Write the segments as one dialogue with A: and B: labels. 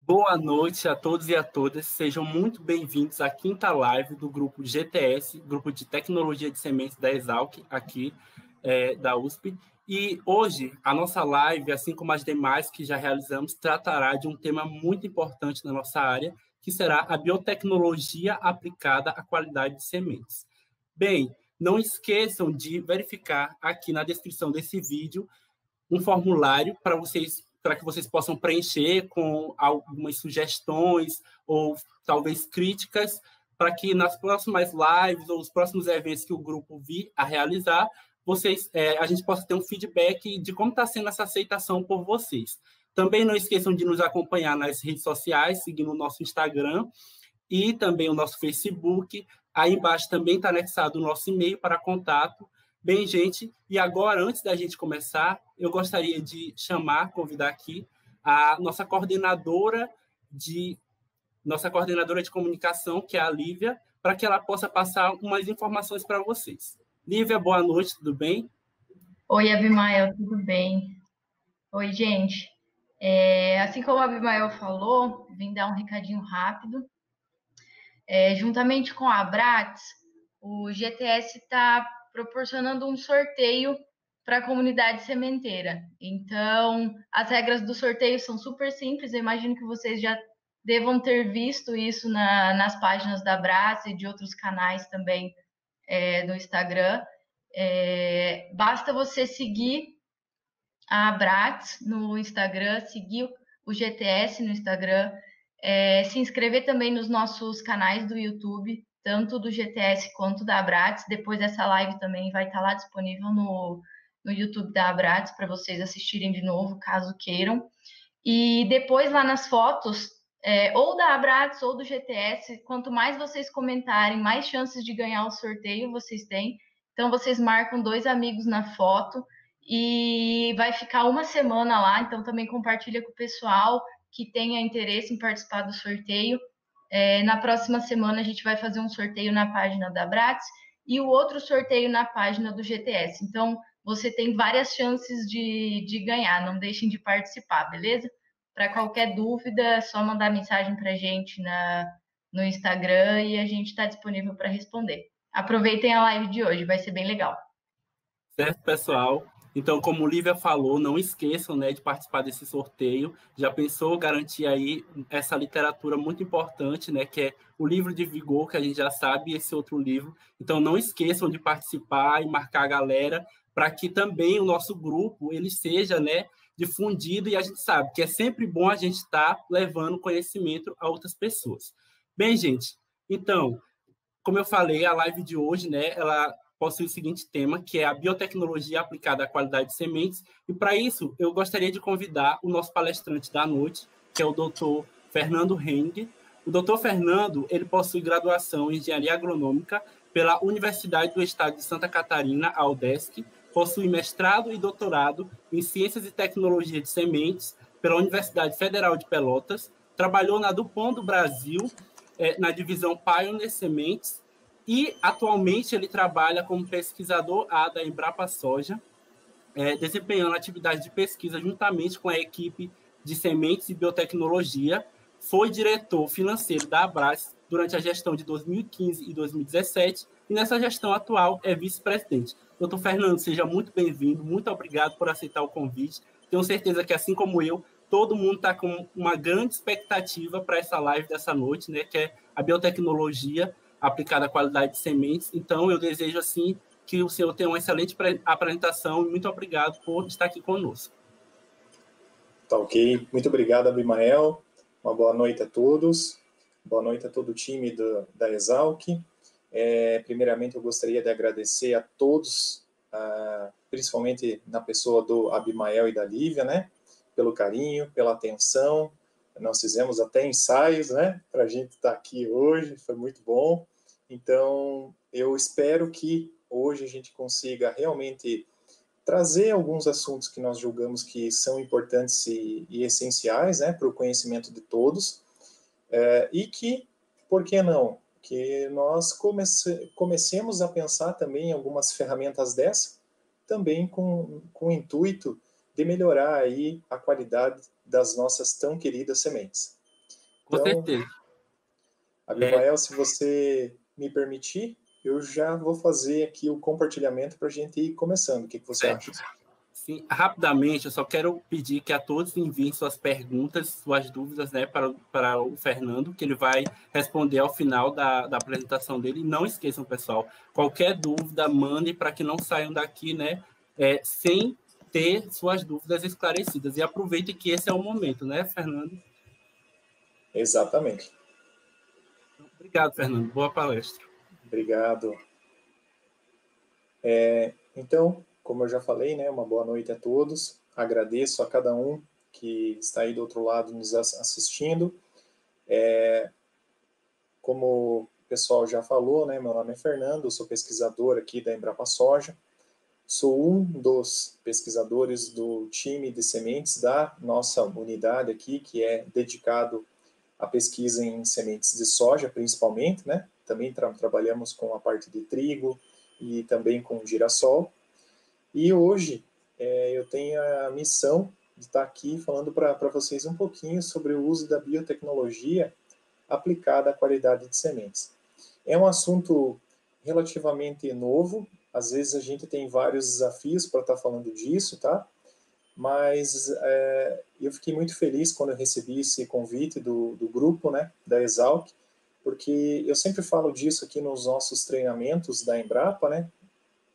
A: Boa noite a todos e a todas, sejam muito bem-vindos à quinta live do grupo GTS, Grupo de Tecnologia de Sementes da Exalc, aqui da USP. E hoje, a nossa live, assim como as demais que já realizamos, tratará de um tema muito importante na nossa área, que será a biotecnologia aplicada à qualidade de sementes. Bem, não esqueçam de verificar aqui na descrição desse vídeo um formulário para que vocês possam preencher com algumas sugestões ou talvez críticas, para que nas próximas lives ou os próximos eventos que o grupo vir a realizar, a gente possa ter um feedback de como está sendo essa aceitação por vocês. Também não esqueçam de nos acompanhar nas redes sociais, seguindo o nosso Instagram e também o nosso Facebook. Aí embaixo também está anexado o nosso e-mail para contato. Bem, gente, e agora, antes da gente começar, eu gostaria de convidar aqui a nossa coordenadora de comunicação, que é a Lívia, para que ela possa passar umas informações para vocês. Lívia, boa noite, tudo bem?
B: Oi, Abimael, tudo bem? Oi, gente. Assim como a Abimael falou, vim dar um recadinho rápido. Juntamente com a Abrats, o GTS está proporcionando um sorteio para a comunidade sementeira. Então, as regras do sorteio são super simples, eu imagino que vocês já devam ter visto isso nas páginas da Abrats e de outros canais também no Instagram. Basta você seguir a Abrats no Instagram, seguir o GTS no Instagram, se inscrever também nos nossos canais do YouTube, tanto do GTS quanto da Abrats. Depois dessa live também vai estar lá disponível no YouTube da Abrats para vocês assistirem de novo, caso queiram. E depois lá nas fotos, ou da Abrats ou do GTS, quanto mais vocês comentarem, mais chances de ganhar o sorteio vocês têm. Então vocês marcam 2 amigos na foto e vai ficar uma semana lá, então também compartilha com o pessoal que tenha interesse em participar do sorteio. Na próxima semana a gente vai fazer um sorteio na página da Abrats e o outro sorteio na página do GTS. Então você tem várias chances de ganhar, não deixem de participar, beleza? Para qualquer dúvida, é só mandar mensagem para a gente no Instagram e a gente está disponível para responder. Aproveitem a live de hoje, vai ser bem legal.
A: Certo, pessoal? Então, como o Lívia falou, não esqueçam, né, de participar desse sorteio. Já pensou garantir aí essa literatura muito importante, né, que é o livro de Vigor, que a gente já sabe, e esse outro livro. Então, não esqueçam de participar e marcar a galera para que também o nosso grupo ele seja, né, difundido, e a gente sabe que é sempre bom a gente estar levando conhecimento a outras pessoas. Bem, gente, então, como eu falei, a live de hoje, né, ela possui o seguinte tema, que é a biotecnologia aplicada à qualidade de sementes. E, para isso, eu gostaria de convidar o nosso palestrante da noite, que é o Dr. Fernando Heng. O Dr. Fernando, ele possui graduação em Engenharia Agronômica pela Universidade do Estado de Santa Catarina, a UDESC, possui mestrado e doutorado em Ciências e Tecnologia de Sementes pela Universidade Federal de Pelotas, trabalhou na DuPont do Brasil, na divisão Pioneer Sementes, e atualmente ele trabalha como pesquisador da Embrapa Soja, desempenhando atividades de pesquisa juntamente com a equipe de sementes e biotecnologia. Foi diretor financeiro da Abrats durante a gestão de 2015 e 2017, e nessa gestão atual é vice-presidente. Doutor Fernando, seja muito bem-vindo, muito obrigado por aceitar o convite. Tenho certeza que, assim como eu, todo mundo está com uma grande expectativa para essa live dessa noite, né, que é a biotecnologia aplicada à qualidade de sementes. Então, eu desejo, assim, que o senhor tenha uma excelente apresentação e muito obrigado por estar aqui conosco.
C: Tá ok. Muito obrigado, Abimael. Uma boa noite a todos. Boa noite a todo o time da Exalc. Primeiramente, eu gostaria de agradecer a todos, principalmente na pessoa do Abimael e da Lívia, né, pelo carinho, pela atenção. Nós fizemos até ensaios, né, para a gente estar aqui hoje, foi muito bom. Então, eu espero que hoje a gente consiga realmente trazer alguns assuntos que nós julgamos que são importantes e essenciais, né, para o conhecimento de todos, e que, por que não, que nós comecemos a pensar também em algumas ferramentas dessas, também com o intuito de melhorar aí a qualidade das nossas tão queridas sementes.
A: Com
C: Então,
A: certeza.
C: Abimael, se você me permitir, eu já vou fazer aqui o compartilhamento para a gente ir começando. O que você acha?
A: Sim, rapidamente, eu só quero pedir que a todos enviem suas perguntas, suas dúvidas, né, para o Fernando, que ele vai responder ao final da apresentação dele. E não esqueçam, pessoal, qualquer dúvida, mande para que não saiam daqui, né, sem ter suas dúvidas esclarecidas. E aproveite que esse é o momento, né, Fernando?
C: Exatamente.
A: Obrigado, Fernando. Boa palestra.
C: Obrigado. Então, como eu já falei, né, uma boa noite a todos. Agradeço a cada um que está aí do outro lado nos assistindo. Como o pessoal já falou, né, meu nome é Fernando, sou pesquisador aqui da Embrapa Soja. Sou um dos pesquisadores do time de sementes da nossa unidade aqui, que é dedicado à pesquisa em sementes de soja, principalmente, né? Também trabalhamos com a parte de trigo e também com girassol. E hoje eu tenho a missão de estar aqui falando para vocês um pouquinho sobre o uso da biotecnologia aplicada à qualidade de sementes. É um assunto relativamente novo, às vezes a gente tem vários desafios para estar falando disso, tá? Mas eu fiquei muito feliz quando eu recebi esse convite do grupo, né, da Exalc, porque eu sempre falo disso aqui nos nossos treinamentos da Embrapa, né?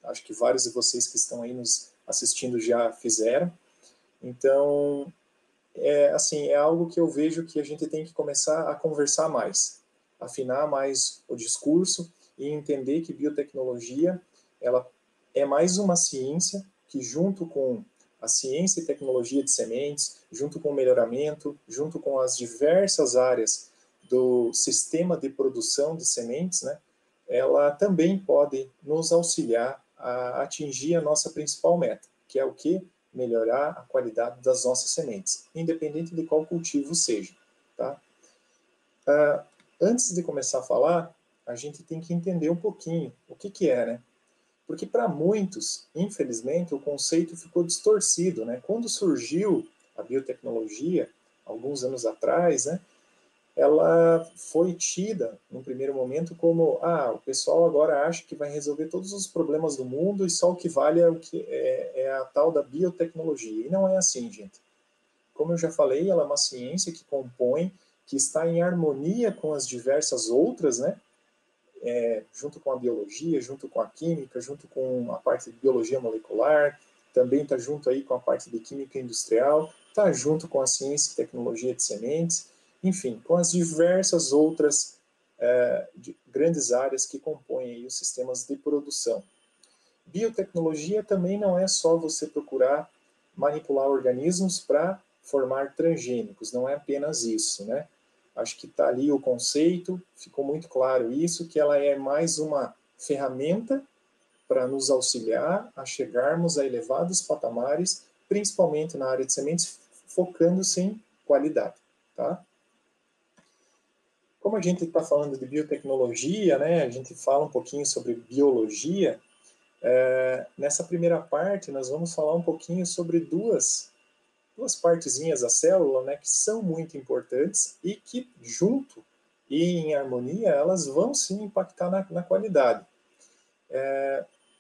C: Acho que vários de vocês que estão aí nos assistindo já fizeram. Então, assim, é algo que eu vejo que a gente tem que começar a conversar mais, afinar mais o discurso e entender que biotecnologia, ela é mais uma ciência que, junto com a ciência e tecnologia de sementes, junto com o melhoramento, junto com as diversas áreas do sistema de produção de sementes, né, ela também pode nos auxiliar a atingir a nossa principal meta, que é o quê? Melhorar a qualidade das nossas sementes, independente de qual cultivo seja. Tá? Antes de começar a falar, a gente tem que entender um pouquinho o que é, né? Porque para muitos, infelizmente, o conceito ficou distorcido, né? Quando surgiu a biotecnologia, alguns anos atrás, né? Ela foi tida, num primeiro momento, como o pessoal agora acha que vai resolver todos os problemas do mundo e só o que vale é, é a tal da biotecnologia. E não é assim, gente. Como eu já falei, ela é uma ciência que compõe, que está em harmonia com as diversas outras, né? Junto com a biologia, junto com a química, junto com a parte de biologia molecular, também está junto aí com a parte de química industrial, está junto com a ciência e tecnologia de sementes, enfim, com as diversas outras grandes áreas que compõem aí os sistemas de produção. Biotecnologia também não é só você procurar manipular organismos para formar transgênicos, não é apenas isso, né? Acho que está ali o conceito, ficou muito claro isso, que ela é mais uma ferramenta para nos auxiliar a chegarmos a elevados patamares, principalmente na área de sementes, focando-se em qualidade, tá? Como a gente está falando de biotecnologia, né, a gente fala um pouquinho sobre biologia. Nessa primeira parte, nós vamos falar um pouquinho sobre duas partezinhas da célula, né, que são muito importantes e que, junto e em harmonia, elas vão sim impactar na qualidade.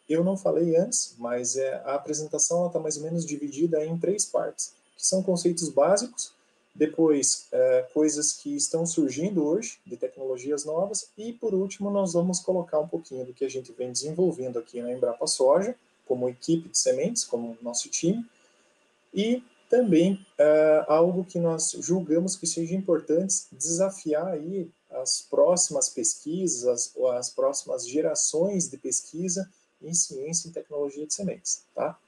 C: Eu não falei antes, mas a apresentação está mais ou menos dividida em 3 partes, que são conceitos básicos, depois coisas que estão surgindo hoje, de tecnologias novas, e por último nós vamos colocar um pouquinho do que a gente vem desenvolvendo aqui na Embrapa Soja, como equipe de sementes, como nosso time, e também algo que nós julgamos que seja importante desafiar aí as próximas pesquisas, ou as próximas gerações de pesquisa em ciência e tecnologia de sementes, tá?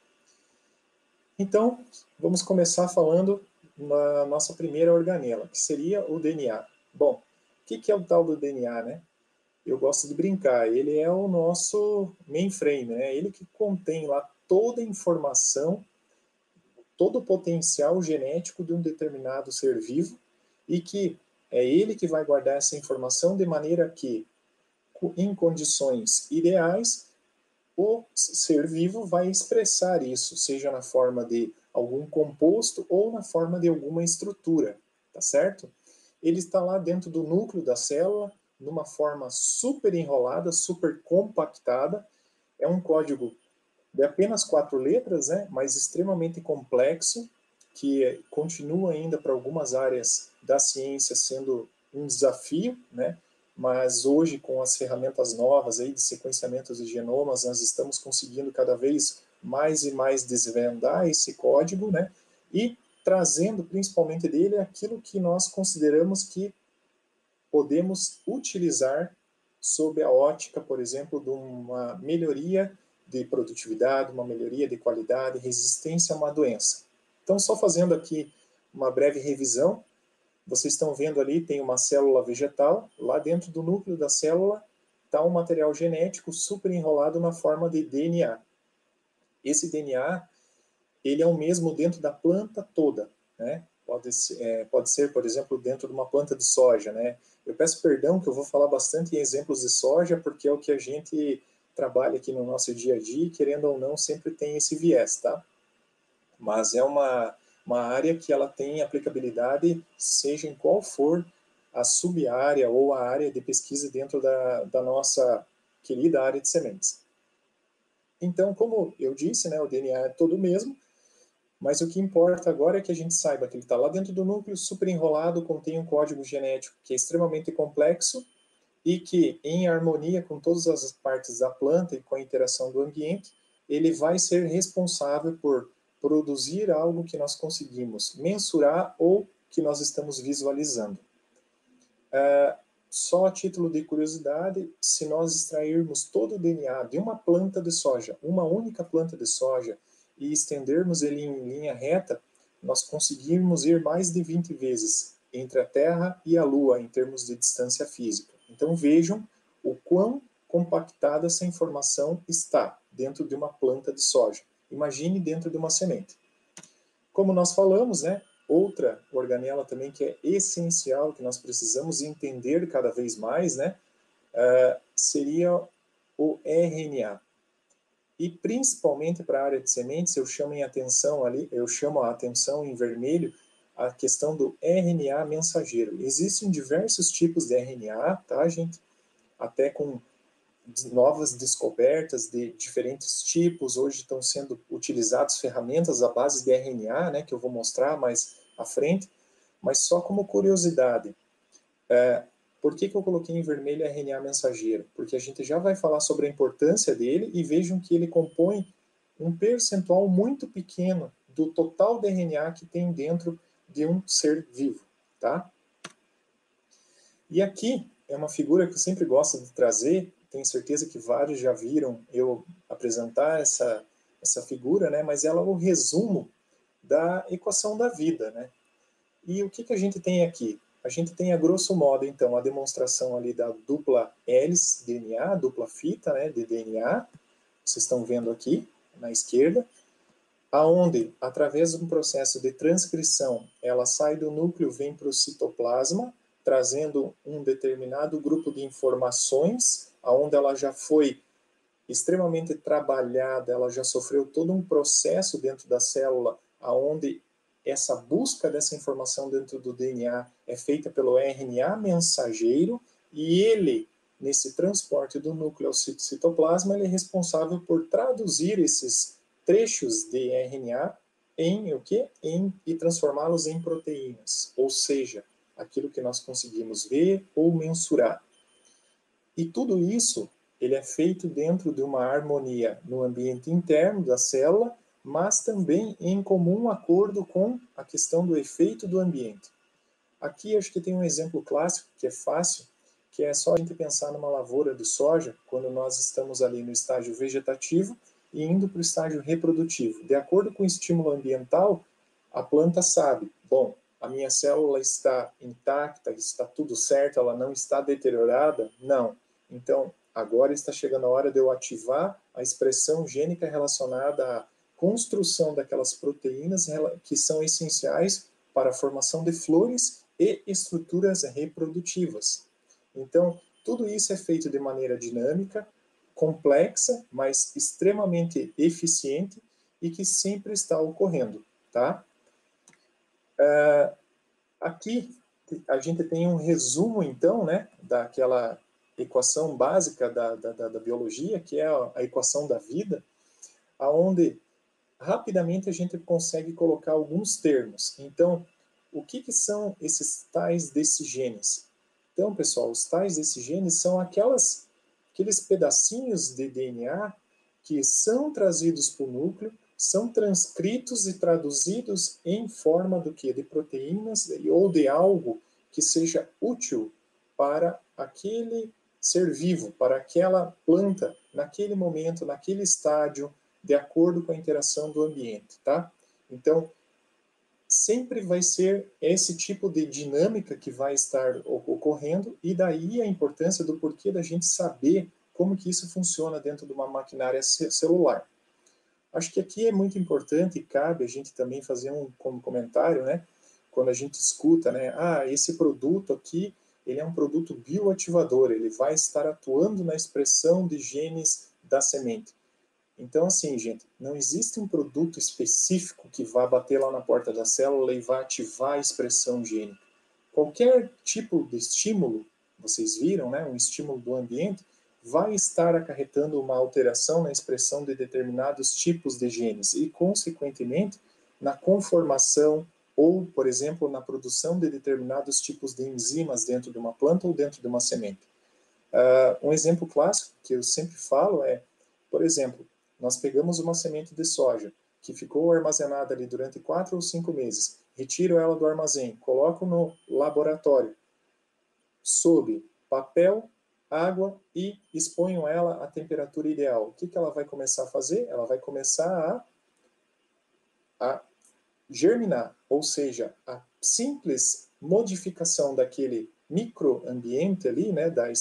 C: Então, vamos começar falando na nossa primeira organela, que seria o DNA. Bom, o que é o tal do DNA, né? Eu gosto de brincar, ele é o nosso mainframe, né? Ele que contém lá toda a informação, todo o potencial genético de um determinado ser vivo e que é ele que vai guardar essa informação de maneira que, em condições ideais, o ser vivo vai expressar isso, seja na forma de algum composto ou na forma de alguma estrutura, tá certo? ele está lá dentro do núcleo da célula, numa forma super enrolada, super compactada. É um código de apenas 4 letras, né, mas extremamente complexo, que continua ainda para algumas áreas da ciência sendo um desafio, né, mas hoje com as ferramentas novas aí de sequenciamentos de genomas, nós estamos conseguindo cada vez mais e mais desvendar esse código, né, e trazendo principalmente dele aquilo que nós consideramos que podemos utilizar sob a ótica, por exemplo, de uma melhoria de produtividade, uma melhoria de qualidade, resistência a uma doença. Então, só fazendo aqui uma breve revisão, vocês estão vendo ali, tem uma célula vegetal, lá dentro do núcleo da célula está um material genético super enrolado na forma de DNA. Esse DNA, ele é o mesmo dentro da planta toda, né? Pode ser, por exemplo, dentro de uma planta de soja, né? Eu peço perdão que eu vou falar bastante em exemplos de soja, porque é o que a gente trabalha aqui no nosso dia a dia, e, querendo ou não, sempre tem esse viés, tá? Mas é uma área que ela tem aplicabilidade, seja em qual for a sub-área ou a área de pesquisa dentro da nossa querida área de sementes. Então, como eu disse, né, o DNA é todo o mesmo, mas o que importa agora é que a gente saiba que ele está lá dentro do núcleo, super enrolado, contém um código genético que é extremamente complexo e que, em harmonia com todas as partes da planta e com a interação do ambiente, ele vai ser responsável por produzir algo que nós conseguimos mensurar ou que nós estamos visualizando. Só a título de curiosidade, se nós extrairmos todo o DNA de uma planta de soja, uma única planta de soja, e estendermos ele em linha reta, nós conseguimos ir mais de 20 vezes entre a Terra e a Lua em termos de distância física. Então vejam o quão compactada essa informação está dentro de uma planta de soja. Imagine dentro de uma semente. Como nós falamos, né, outra organela também que é essencial, que nós precisamos entender cada vez mais, né, seria o RNA. E principalmente para a área de sementes, eu chamo a atenção em vermelho a questão do RNA mensageiro. Existem diversos tipos de RNA, tá, gente? Até com novas descobertas de diferentes tipos. Hoje estão sendo utilizadas ferramentas à base de RNA, né, que eu vou mostrar mais à frente. Mas só como curiosidade, por que eu coloquei em vermelho RNA mensageiro? Porque a gente já vai falar sobre a importância dele e vejam que ele compõe um percentual muito pequeno do total de RNA que tem dentro de um ser vivo, tá? E aqui é uma figura que eu sempre gosto de trazer, tenho certeza que vários já viram eu apresentar essa figura, né? Mas ela é o resumo da equação da vida, né? E o que a gente tem aqui? A gente tem, a grosso modo, então, a demonstração ali da dupla hélice DNA, dupla fita, né, de DNA, vocês estão vendo aqui na esquerda, aonde, através de um processo de transcrição, ela sai do núcleo, vem para o citoplasma, trazendo um determinado grupo de informações, aonde ela já foi extremamente trabalhada, ela já sofreu todo um processo dentro da célula, aonde essa busca dessa informação dentro do DNA é feita pelo RNA mensageiro, e ele, nesse transporte do núcleo ao citoplasma, ele é responsável por traduzir esses trechos de RNA em o quê? E transformá-los em proteínas, ou seja, aquilo que nós conseguimos ver ou mensurar. E tudo isso ele é feito dentro de uma harmonia no ambiente interno da célula, mas também em comum acordo com a questão do efeito do ambiente. Aqui acho que tem um exemplo clássico que é fácil, que é só a gente pensar numa lavoura de soja, quando nós estamos ali no estágio vegetativo e indo para o estágio reprodutivo. De acordo com o estímulo ambiental, a planta sabe, bom, a minha célula está intacta, está tudo certo, ela não está deteriorada? Não. Então, agora está chegando a hora de eu ativar a expressão gênica relacionada à construção daquelas proteínas que são essenciais para a formação de flores e estruturas reprodutivas. Então, tudo isso é feito de maneira dinâmica, complexa, mas extremamente eficiente e que sempre está ocorrendo, tá? Aqui a gente tem um resumo, então, né, daquela equação básica da biologia, que é a equação da vida, aonde rapidamente a gente consegue colocar alguns termos. Então, o que são esses tais desses genes? Então, pessoal, os tais desses genes são aqueles pedacinhos de DNA que são trazidos para o núcleo, são transcritos e traduzidos em forma do que? De proteínas ou de algo que seja útil para aquele ser vivo, para aquela planta, naquele momento, naquele estágio, de acordo com a interação do ambiente, tá? Então, sempre vai ser esse tipo de dinâmica que vai estar ocorrendo, e daí a importância do porquê da gente saber como que isso funciona dentro de uma maquinária celular. Acho que aqui é muito importante e cabe a gente também fazer como comentário, né? Quando a gente escuta, né? Esse produto aqui, ele é um produto bioativador, ele vai estar atuando na expressão de genes da semente. Então, assim, gente, não existe um produto específico que vá bater lá na porta da célula e vá ativar a expressão gênica. Qualquer tipo de estímulo, vocês viram, né? Um estímulo do ambiente, vai estar acarretando uma alteração na expressão de determinados tipos de genes e, consequentemente, na conformação ou, por exemplo, na produção de determinados tipos de enzimas dentro de uma planta ou dentro de uma semente. Um exemplo clássico que eu sempre falo é, por exemplo, nós pegamos uma semente de soja que ficou armazenada ali durante 4 ou 5 meses, retiro ela do armazém, coloco no laboratório, sob papel, água e exponho ela à temperatura ideal. O que ela vai começar a fazer? Ela vai começar a germinar, ou seja, a simples modificação daquele microambiente ali, né, da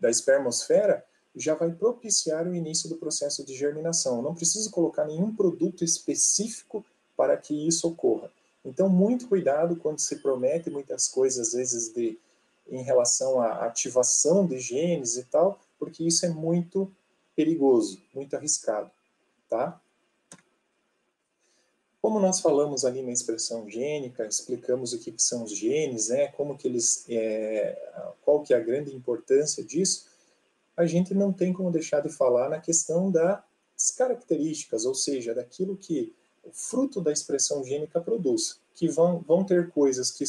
C: espermosfera, já vai propiciar o início do processo de germinação. Eu não preciso colocar nenhum produto específico para que isso ocorra. Então, muito cuidado quando se promete muitas coisas, às vezes, em relação à ativação de genes e tal, porque isso é muito perigoso, muito arriscado, tá? Como nós falamos ali na expressão gênica, explicamos o que são os genes, né, como que eles, qual que é a grande importância disso, a gente não tem como deixar de falar na questão das características, ou seja, daquilo que o fruto da expressão gênica produz, que vão ter coisas que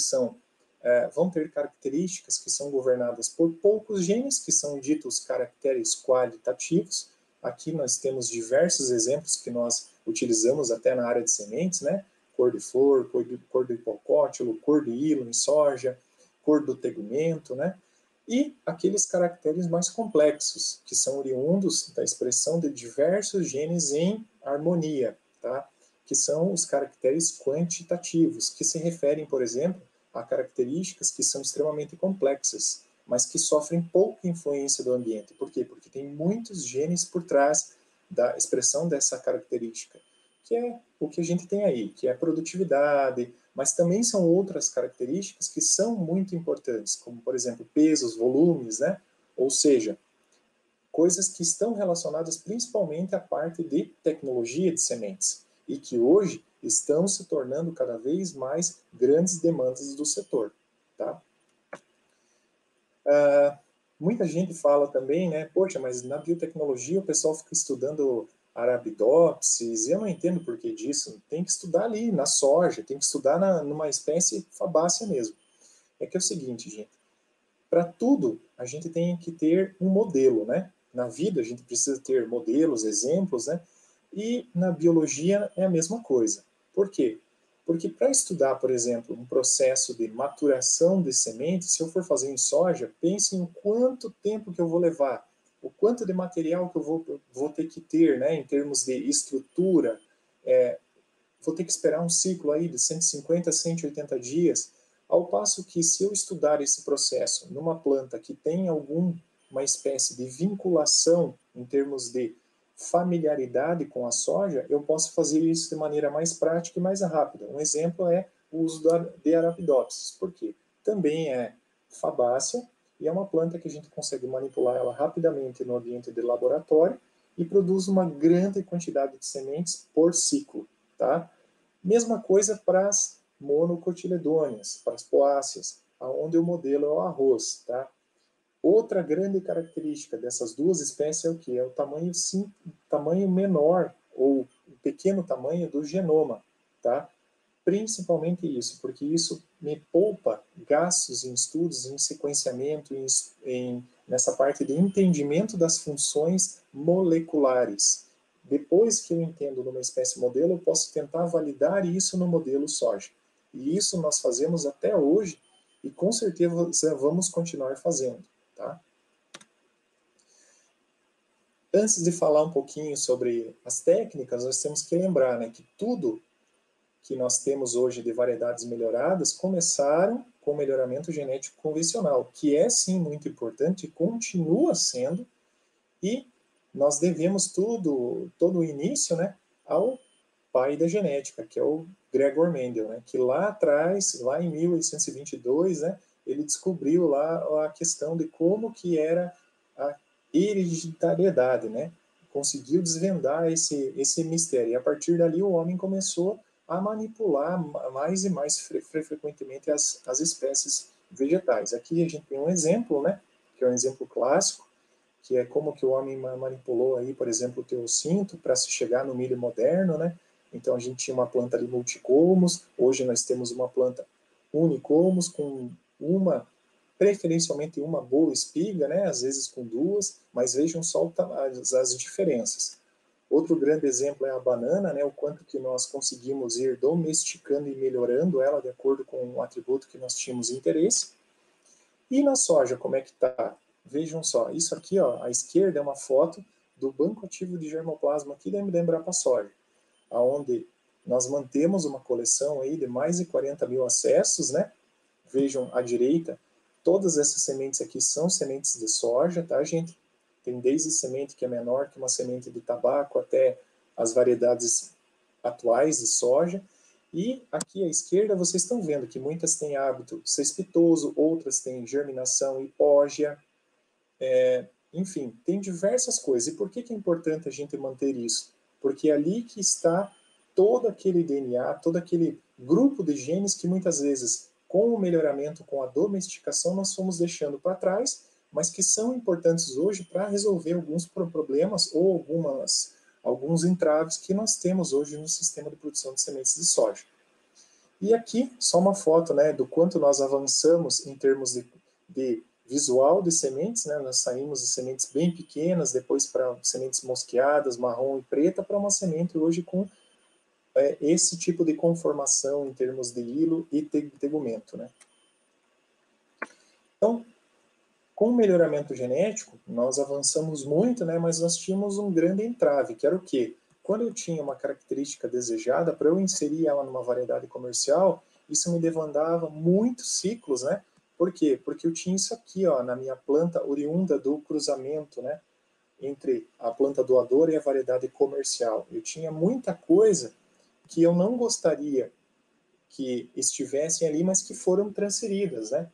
C: vão ter características que são governadas por poucos genes, que são ditos caracteres qualitativos. Aqui nós temos diversos exemplos que nós utilizamos até na área de sementes, né? Cor de flor, cor do hipocótilo, cor do hilo em soja, cor do tegumento, né? E aqueles caracteres mais complexos, que são oriundos da expressão de diversos genes em harmonia, tá? Que são os caracteres quantitativos, que se referem, por exemplo, a características que são extremamente complexas, mas que sofrem pouca influência do ambiente. Por quê? Porque tem muitos genes por trás da expressão dessa característica, que é o que a gente tem aí, que é a produtividade, mas também são outras características que são muito importantes, como, por exemplo, pesos, volumes, né? Ou seja, coisas que estão relacionadas principalmente à parte de tecnologia de sementes e que hoje estão se tornando cada vez mais grandes demandas do setor, tá? Muita gente fala também, né, poxa, mas na biotecnologia o pessoal fica estudando Arabidopsis, e eu não entendo por que disso, tem que estudar ali na soja, tem que estudar numa espécie fabácea mesmo. É que é o seguinte, gente, para tudo a gente tem que ter um modelo, né? Na vida a gente precisa ter modelos, exemplos, né? E na biologia é a mesma coisa. Por quê? Porque para estudar, por exemplo, um processo de maturação de sementes, se eu for fazer em soja, pense em quanto tempo que eu vou levar, o quanto de material que eu vou ter que ter, né, em termos de estrutura, vou ter que esperar um ciclo aí de 150 a 180 dias, ao passo que se eu estudar esse processo numa planta que tem alguma espécie de vinculação em termos de familiaridade com a soja, eu posso fazer isso de maneira mais prática e mais rápida. Um exemplo é o uso de Arabidopsis. Por quê? Também é fabácea e é uma planta que a gente consegue manipular ela rapidamente no ambiente de laboratório e produz uma grande quantidade de sementes por ciclo, tá? Mesma coisa para as monocotiledôneas, para as poáceas, onde o modelo é o arroz, tá? Outra grande característica dessas duas espécies é o que? É o tamanho, tamanho menor, ou o pequeno tamanho do genoma, tá? Principalmente isso, porque isso me poupa gastos em estudos, em sequenciamento, nessa parte de entendimento das funções moleculares. Depois que eu entendo numa espécie modelo, eu posso tentar validar isso no modelo soja. E isso nós fazemos até hoje e com certeza vamos continuar fazendo, tá? Antes de falar um pouquinho sobre as técnicas, nós temos que lembrar, né, que tudo que nós temos hoje de variedades melhoradas começaram com o melhoramento genético convencional, que é sim muito importante e continua sendo, e nós devemos todo o início, né, ao pai da genética, que é o Gregor Mendel, né, que lá atrás, lá em 1822, né, ele descobriu lá a questão de como que era a hereditariedade, né, conseguiu desvendar esse mistério, e a partir dali o homem começou a manipular mais e mais frequentemente as espécies vegetais. Aqui a gente tem um exemplo, né, que é um exemplo clássico, que é como que o homem manipulou aí, por exemplo, o teossinto para se chegar no milho moderno, né? Então a gente tinha uma planta de multicolmos, hoje nós temos uma planta unicolmos com preferencialmente uma boa espiga, né? Às vezes com duas, mas vejam só as diferenças. Outro grande exemplo é a banana, né? O quanto que nós conseguimos ir domesticando e melhorando ela de acordo com o atributo que nós tínhamos interesse. E na soja, como é que está? Vejam só, isso aqui, ó, à esquerda é uma foto do banco ativo de germoplasma aqui da Embrapa Soja, onde nós mantemos uma coleção aí de mais de 40 mil acessos, né? Vejam à direita, todas essas sementes aqui são sementes de soja, tá, gente? Tem desde semente que é menor que uma semente de tabaco até as variedades atuais de soja. E aqui à esquerda vocês estão vendo que muitas têm hábito cespitoso, outras têm germinação hipógea, enfim, tem diversas coisas. E por que é importante a gente manter isso? Porque é ali que está todo aquele DNA, todo aquele grupo de genes que muitas vezes, com o melhoramento, com a domesticação, nós fomos deixando para trás, mas que são importantes hoje para resolver alguns problemas ou alguns entraves que nós temos hoje no sistema de produção de sementes de soja. E aqui, só uma foto, né, do quanto nós avançamos em termos de visual de sementes, né, nós saímos de sementes bem pequenas, depois para sementes mosqueadas, marrom e preta, para uma semente hoje com esse tipo de conformação em termos de hilo e tegumento, né. Então, com o melhoramento genético, nós avançamos muito, né, mas nós tínhamos um grande entrave, que era o quê? Quando eu tinha uma característica desejada, para eu inserir ela numa variedade comercial, isso me demandava muitos ciclos, né? Por quê? Porque eu tinha isso aqui, ó, na minha planta oriunda do cruzamento, né, entre a planta doadora e a variedade comercial. Eu tinha muita coisa que eu não gostaria que estivessem ali, mas que foram transferidas, né?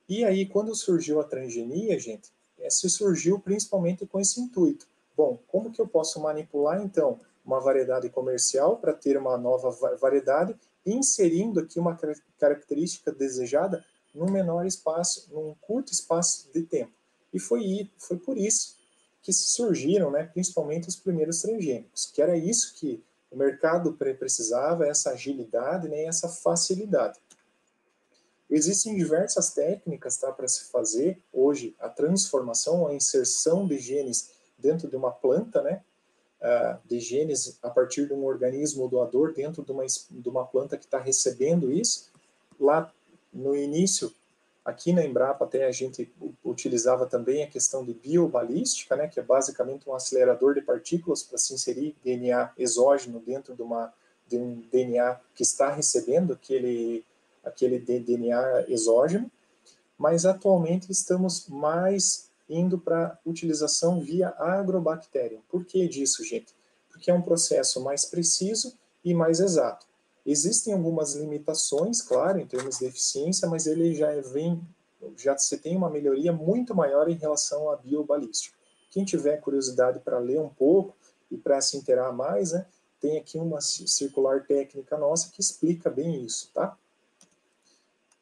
C: E aí, quando surgiu a transgenia, gente, se surgiu principalmente com esse intuito. Bom, como que eu posso manipular, então, uma variedade comercial para ter uma nova variedade, inserindo aqui uma característica desejada num menor espaço, num curto espaço de tempo? E foi por isso que surgiram, né, principalmente os primeiros transgênicos, que era isso que o mercado precisava, essa agilidade, né, essa facilidade. Existem diversas técnicas, tá, para se fazer hoje a transformação, a inserção de genes dentro de uma planta, né, de genes a partir de um organismo doador dentro de uma planta que está recebendo isso. Lá no início, aqui na Embrapa até a gente utilizava também a questão de biobalística, né, que é basicamente um acelerador de partículas para se inserir DNA exógeno dentro de um DNA que está recebendo aquele DNA exógeno, mas atualmente estamos mais indo para utilização via agrobactéria. Por que disso, gente? Porque é um processo mais preciso e mais exato. Existem algumas limitações, claro, em termos de eficiência, mas ele já se tem uma melhoria muito maior em relação à biobalística. Quem tiver curiosidade para ler um pouco e para se inteirar mais, né, tem aqui uma circular técnica nossa que explica bem isso, tá?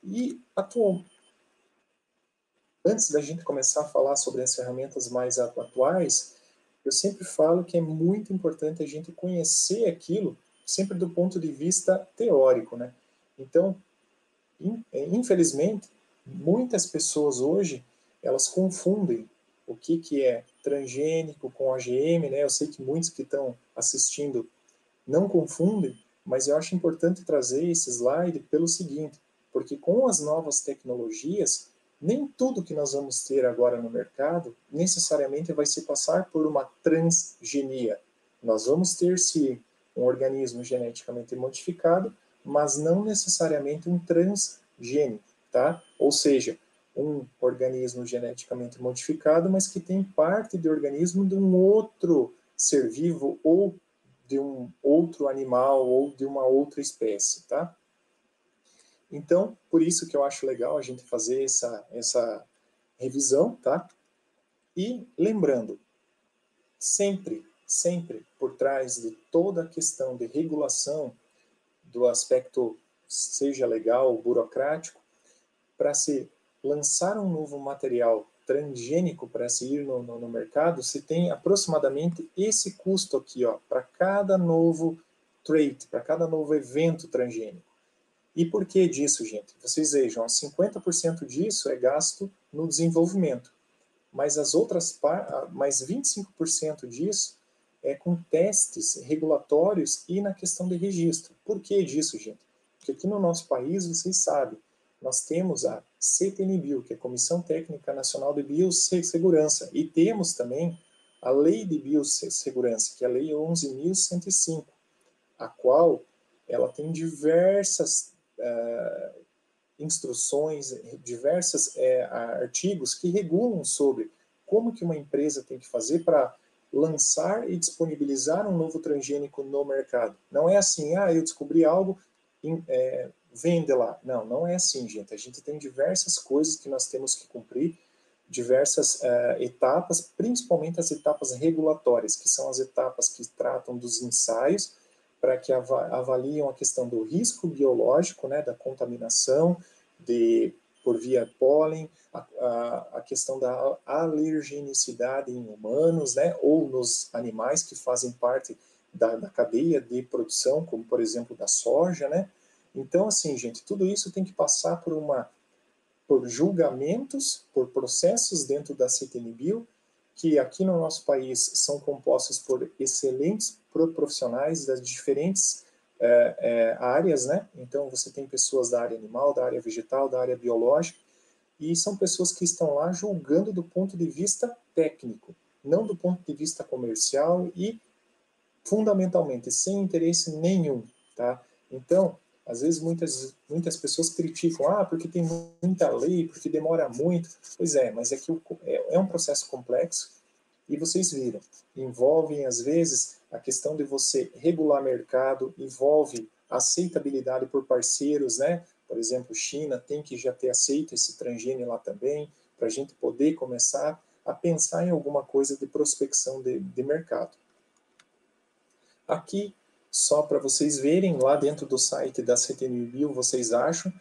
C: E antes da gente começar a falar sobre as ferramentas mais atuais, eu sempre falo que é muito importante a gente conhecer aquilo, sempre do ponto de vista teórico, né? Então, infelizmente, muitas pessoas hoje, elas confundem o que é transgênico com OGM, né? Eu sei que muitos que estão assistindo não confundem, mas eu acho importante trazer esse slide pelo seguinte, porque com as novas tecnologias, nem tudo que nós vamos ter agora no mercado necessariamente vai se passar por uma transgenia. Nós vamos ter, sim, um organismo geneticamente modificado, mas não necessariamente um transgênico, tá? Ou seja, um organismo geneticamente modificado, mas que tem parte do organismo de um outro ser vivo ou de um outro animal ou de uma outra espécie, tá? Então, por isso que eu acho legal a gente fazer essa revisão, tá? E lembrando, sempre por trás de toda a questão de regulação do aspecto, seja legal ou burocrático, para se lançar um novo material transgênico para se ir no mercado, se tem aproximadamente esse custo aqui, ó, para cada novo trait, para cada novo evento transgênico. E por que disso, gente? Vocês vejam, 50% disso é gasto no desenvolvimento, mas mais 25% disso é com testes regulatórios e na questão de registro. Por que disso, gente? Porque aqui no nosso país, vocês sabem, nós temos a CTNBio, que é a Comissão Técnica Nacional de Biossegurança, e temos também a Lei de Biossegurança, que é a Lei 11.105, a qual ela tem diversas instruções, diversos artigos que regulam sobre como que uma empresa tem que fazer para lançar e disponibilizar um novo transgênico no mercado. Não é assim, eu descobri algo, vende lá. Não, não é assim, gente. A gente tem diversas coisas que nós temos que cumprir, diversas etapas, principalmente as etapas regulatórias, que são as etapas que tratam dos ensaios, para que avaliam a questão do risco biológico, né, da contaminação por via pólen, a questão da alergenicidade em humanos, né, ou nos animais que fazem parte da cadeia de produção, como por exemplo da soja, né. Então, assim, gente, tudo isso tem que passar por julgamentos, por processos dentro da CTNBio, que aqui no nosso país são compostos por excelentes profissionais das diferentes áreas, né? Então, você tem pessoas da área animal, da área vegetal, da área biológica, e são pessoas que estão lá julgando do ponto de vista técnico, não do ponto de vista comercial e, fundamentalmente, sem interesse nenhum, tá? Então, às vezes muitas pessoas criticam, porque tem muita lei, porque demora muito. Pois é, mas é que é um processo complexo e vocês viram, envolve às vezes a questão de você regular mercado, envolve aceitabilidade por parceiros, né? Por exemplo, China tem que já ter aceito esse transgênio lá também, para a gente poder começar a pensar em alguma coisa de prospecção de mercado. Aqui, só para vocês verem, lá dentro do site da CTNBio, vocês acham,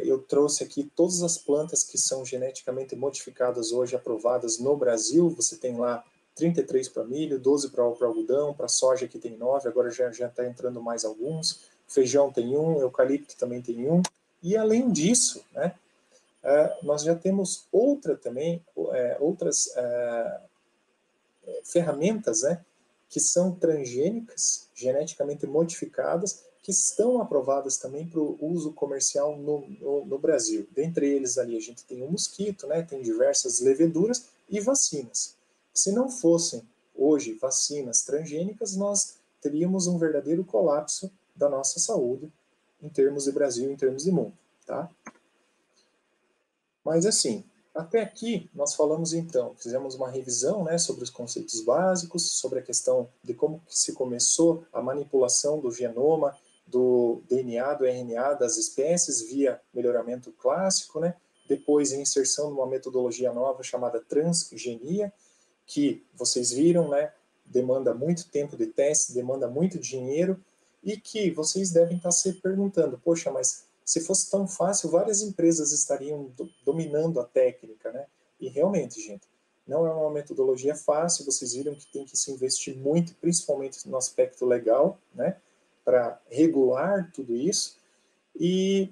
C: eu trouxe aqui todas as plantas que são geneticamente modificadas hoje, aprovadas no Brasil. Você tem lá 33 para milho, 12 para algodão, para soja que tem 9, agora já está entrando mais alguns. Feijão tem 1, eucalipto também tem 1. E além disso, né, nós já temos outras ferramentas, né, que são transgênicas, geneticamente modificadas, que estão aprovadas também para o uso comercial no Brasil. Dentre eles ali a gente tem o mosquito, né, tem diversas leveduras e vacinas. Se não fossem hoje vacinas transgênicas, nós teríamos um verdadeiro colapso da nossa saúde em termos de Brasil, em termos de mundo, tá? Mas assim, até aqui nós falamos então, fizemos uma revisão, né, sobre os conceitos básicos, sobre a questão de como que se começou a manipulação do genoma, do DNA, do RNA das espécies via melhoramento clássico, né, depois a inserção numa metodologia nova chamada transgenia, que vocês viram, né, demanda muito tempo de teste, demanda muito dinheiro, e que vocês devem estar se perguntando, poxa, mas se fosse tão fácil, várias empresas estariam dominando a técnica, né? E realmente, gente, não é uma metodologia fácil, vocês viram que tem que se investir muito, principalmente no aspecto legal, né? Para regular tudo isso. E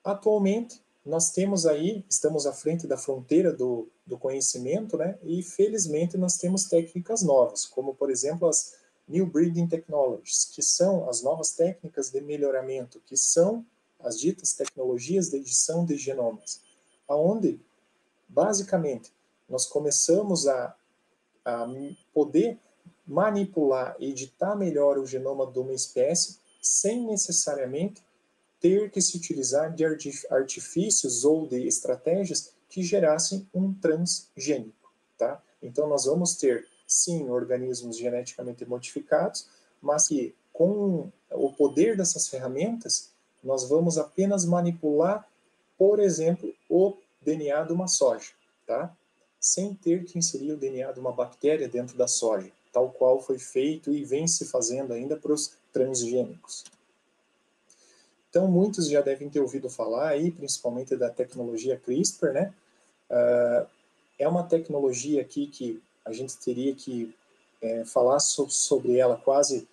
C: atualmente nós temos aí, estamos à frente da fronteira do conhecimento, né? E felizmente nós temos técnicas novas, como por exemplo as New Breeding Technologies, que são as novas técnicas de melhoramento, que são as ditas tecnologias de edição de genomas, aonde basicamente nós começamos a poder manipular, editar melhor o genoma de uma espécie sem necessariamente ter que se utilizar de artifícios ou de estratégias que gerassem um transgênico, tá? Então nós vamos ter, sim, organismos geneticamente modificados, mas que com o poder dessas ferramentas, nós vamos apenas manipular, por exemplo, o DNA de uma soja, tá? Sem ter que inserir o DNA de uma bactéria dentro da soja, tal qual foi feito e vem se fazendo ainda para os transgênicos. Então, muitos já devem ter ouvido falar aí, principalmente da tecnologia CRISPR, né? É uma tecnologia aqui que a gente teria que falar sobre ela quase,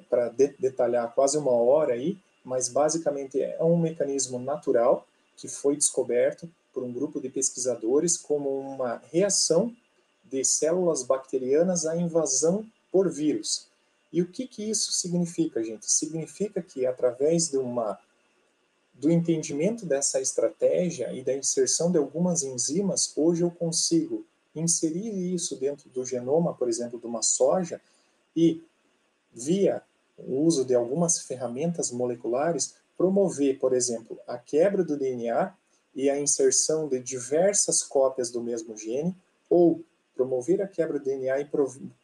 C: para detalhar quase uma hora aí, mas basicamente é um mecanismo natural que foi descoberto por um grupo de pesquisadores como uma reação de células bacterianas à invasão por vírus. E o que isso significa, gente? Significa que através do entendimento dessa estratégia e da inserção de algumas enzimas, hoje eu consigo inserir isso dentro do genoma, por exemplo, de uma soja, e via o uso de algumas ferramentas moleculares, promover, por exemplo, a quebra do DNA e a inserção de diversas cópias do mesmo gene, ou promover a quebra do DNA e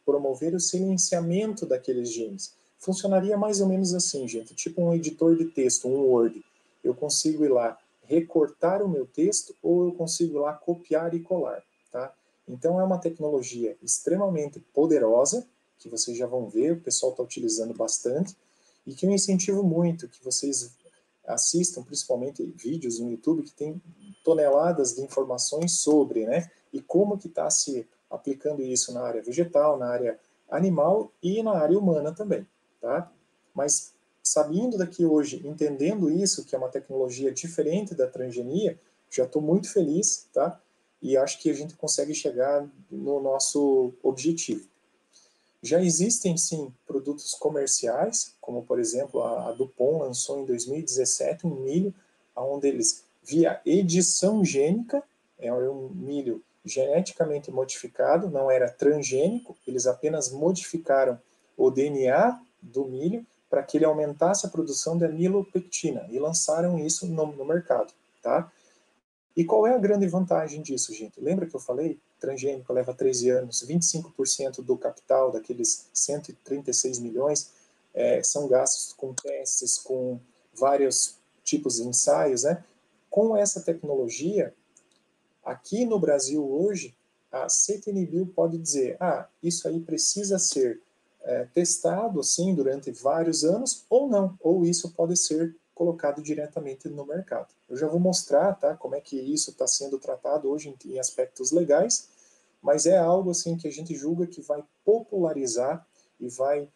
C: promover o silenciamento daqueles genes. Funcionaria mais ou menos assim, gente, tipo um editor de texto, um Word. Eu consigo ir lá recortar o meu texto ou eu consigo ir lá copiar e colar, tá? Então é uma tecnologia extremamente poderosa, que vocês já vão ver, o pessoal está utilizando bastante, e que eu incentivo muito que vocês assistam, principalmente vídeos no YouTube, que tem toneladas de informações sobre, né, e como que está se aplicando isso na área vegetal, na área animal e na área humana também, tá? Mas sabendo daqui hoje, entendendo isso, que é uma tecnologia diferente da transgenia, já estou muito feliz, tá? E acho que a gente consegue chegar no nosso objetivo. Já existem, sim, produtos comerciais, como, por exemplo, a Dupont lançou em 2017 um milho onde eles, via edição gênica, é um milho geneticamente modificado, não era transgênico, eles apenas modificaram o DNA do milho para que ele aumentasse a produção de amilopectina, e lançaram isso no mercado, tá? E qual é a grande vantagem disso, gente? Lembra que eu falei? Transgênico leva 13 anos, 25% do capital daqueles 136 milhões são gastos com testes, com vários tipos de ensaios, né? Com essa tecnologia, aqui no Brasil hoje, a CTNBio pode dizer, isso aí precisa ser testado assim durante vários anos ou não, ou isso pode ser colocado diretamente no mercado. Eu já vou mostrar, tá, como é que isso está sendo tratado hoje em aspectos legais, mas é algo assim que a gente julga que vai popularizar e vai,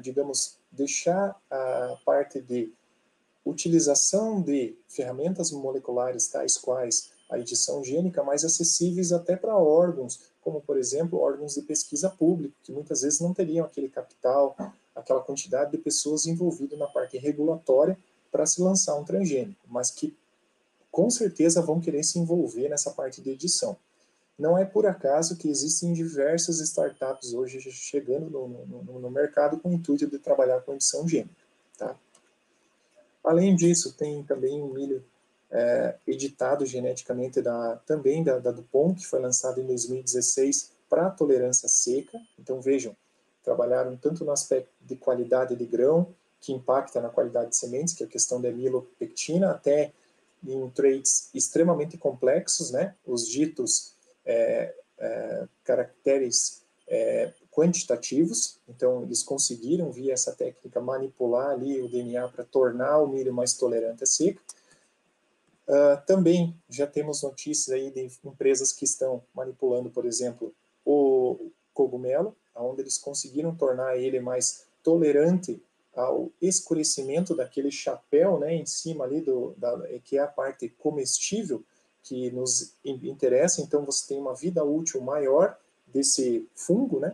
C: digamos, deixar a parte de utilização de ferramentas moleculares tais quais a edição gênica mais acessíveis até para órgãos, como, por exemplo, órgãos de pesquisa pública, que muitas vezes não teriam aquele capital, aquela quantidade de pessoas envolvidas na parte regulatória para se lançar um transgênico, mas que com certeza vão querer se envolver nessa parte de edição. Não é por acaso que existem diversas startups hoje chegando no mercado com o intuito de trabalhar com edição gênica, tá? Além disso, tem também um milho editado geneticamente também da Dupont, que foi lançado em 2016 para tolerância seca. Então, vejam, trabalharam tanto no aspecto de qualidade de grão, que impacta na qualidade de sementes, que é a questão da amilopectina, até em traits extremamente complexos, né? Os ditos caracteres quantitativos, então eles conseguiram, via essa técnica, manipular ali o DNA para tornar o milho mais tolerante à seca. Também já temos notícias aí de empresas que estão manipulando, por exemplo, o cogumelo, onde eles conseguiram tornar ele mais tolerante ao escurecimento daquele chapéu, né, em cima ali que é a parte comestível que nos interessa. Então você tem uma vida útil maior desse fungo, né,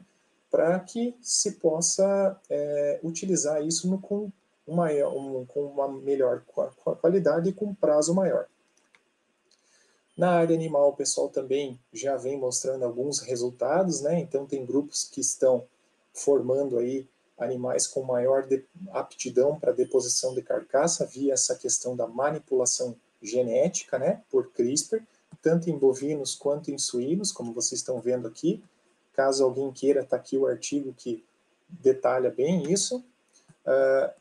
C: para que se possa utilizar isso com uma melhor qualidade e com prazo maior. Na área animal, o pessoal também já vem mostrando alguns resultados, né? Então tem grupos que estão formando aí animais com maior aptidão para deposição de carcaça via essa questão da manipulação genética, né, por CRISPR, tanto em bovinos quanto em suínos, como vocês estão vendo aqui. Caso alguém queira, está aqui o artigo que detalha bem isso.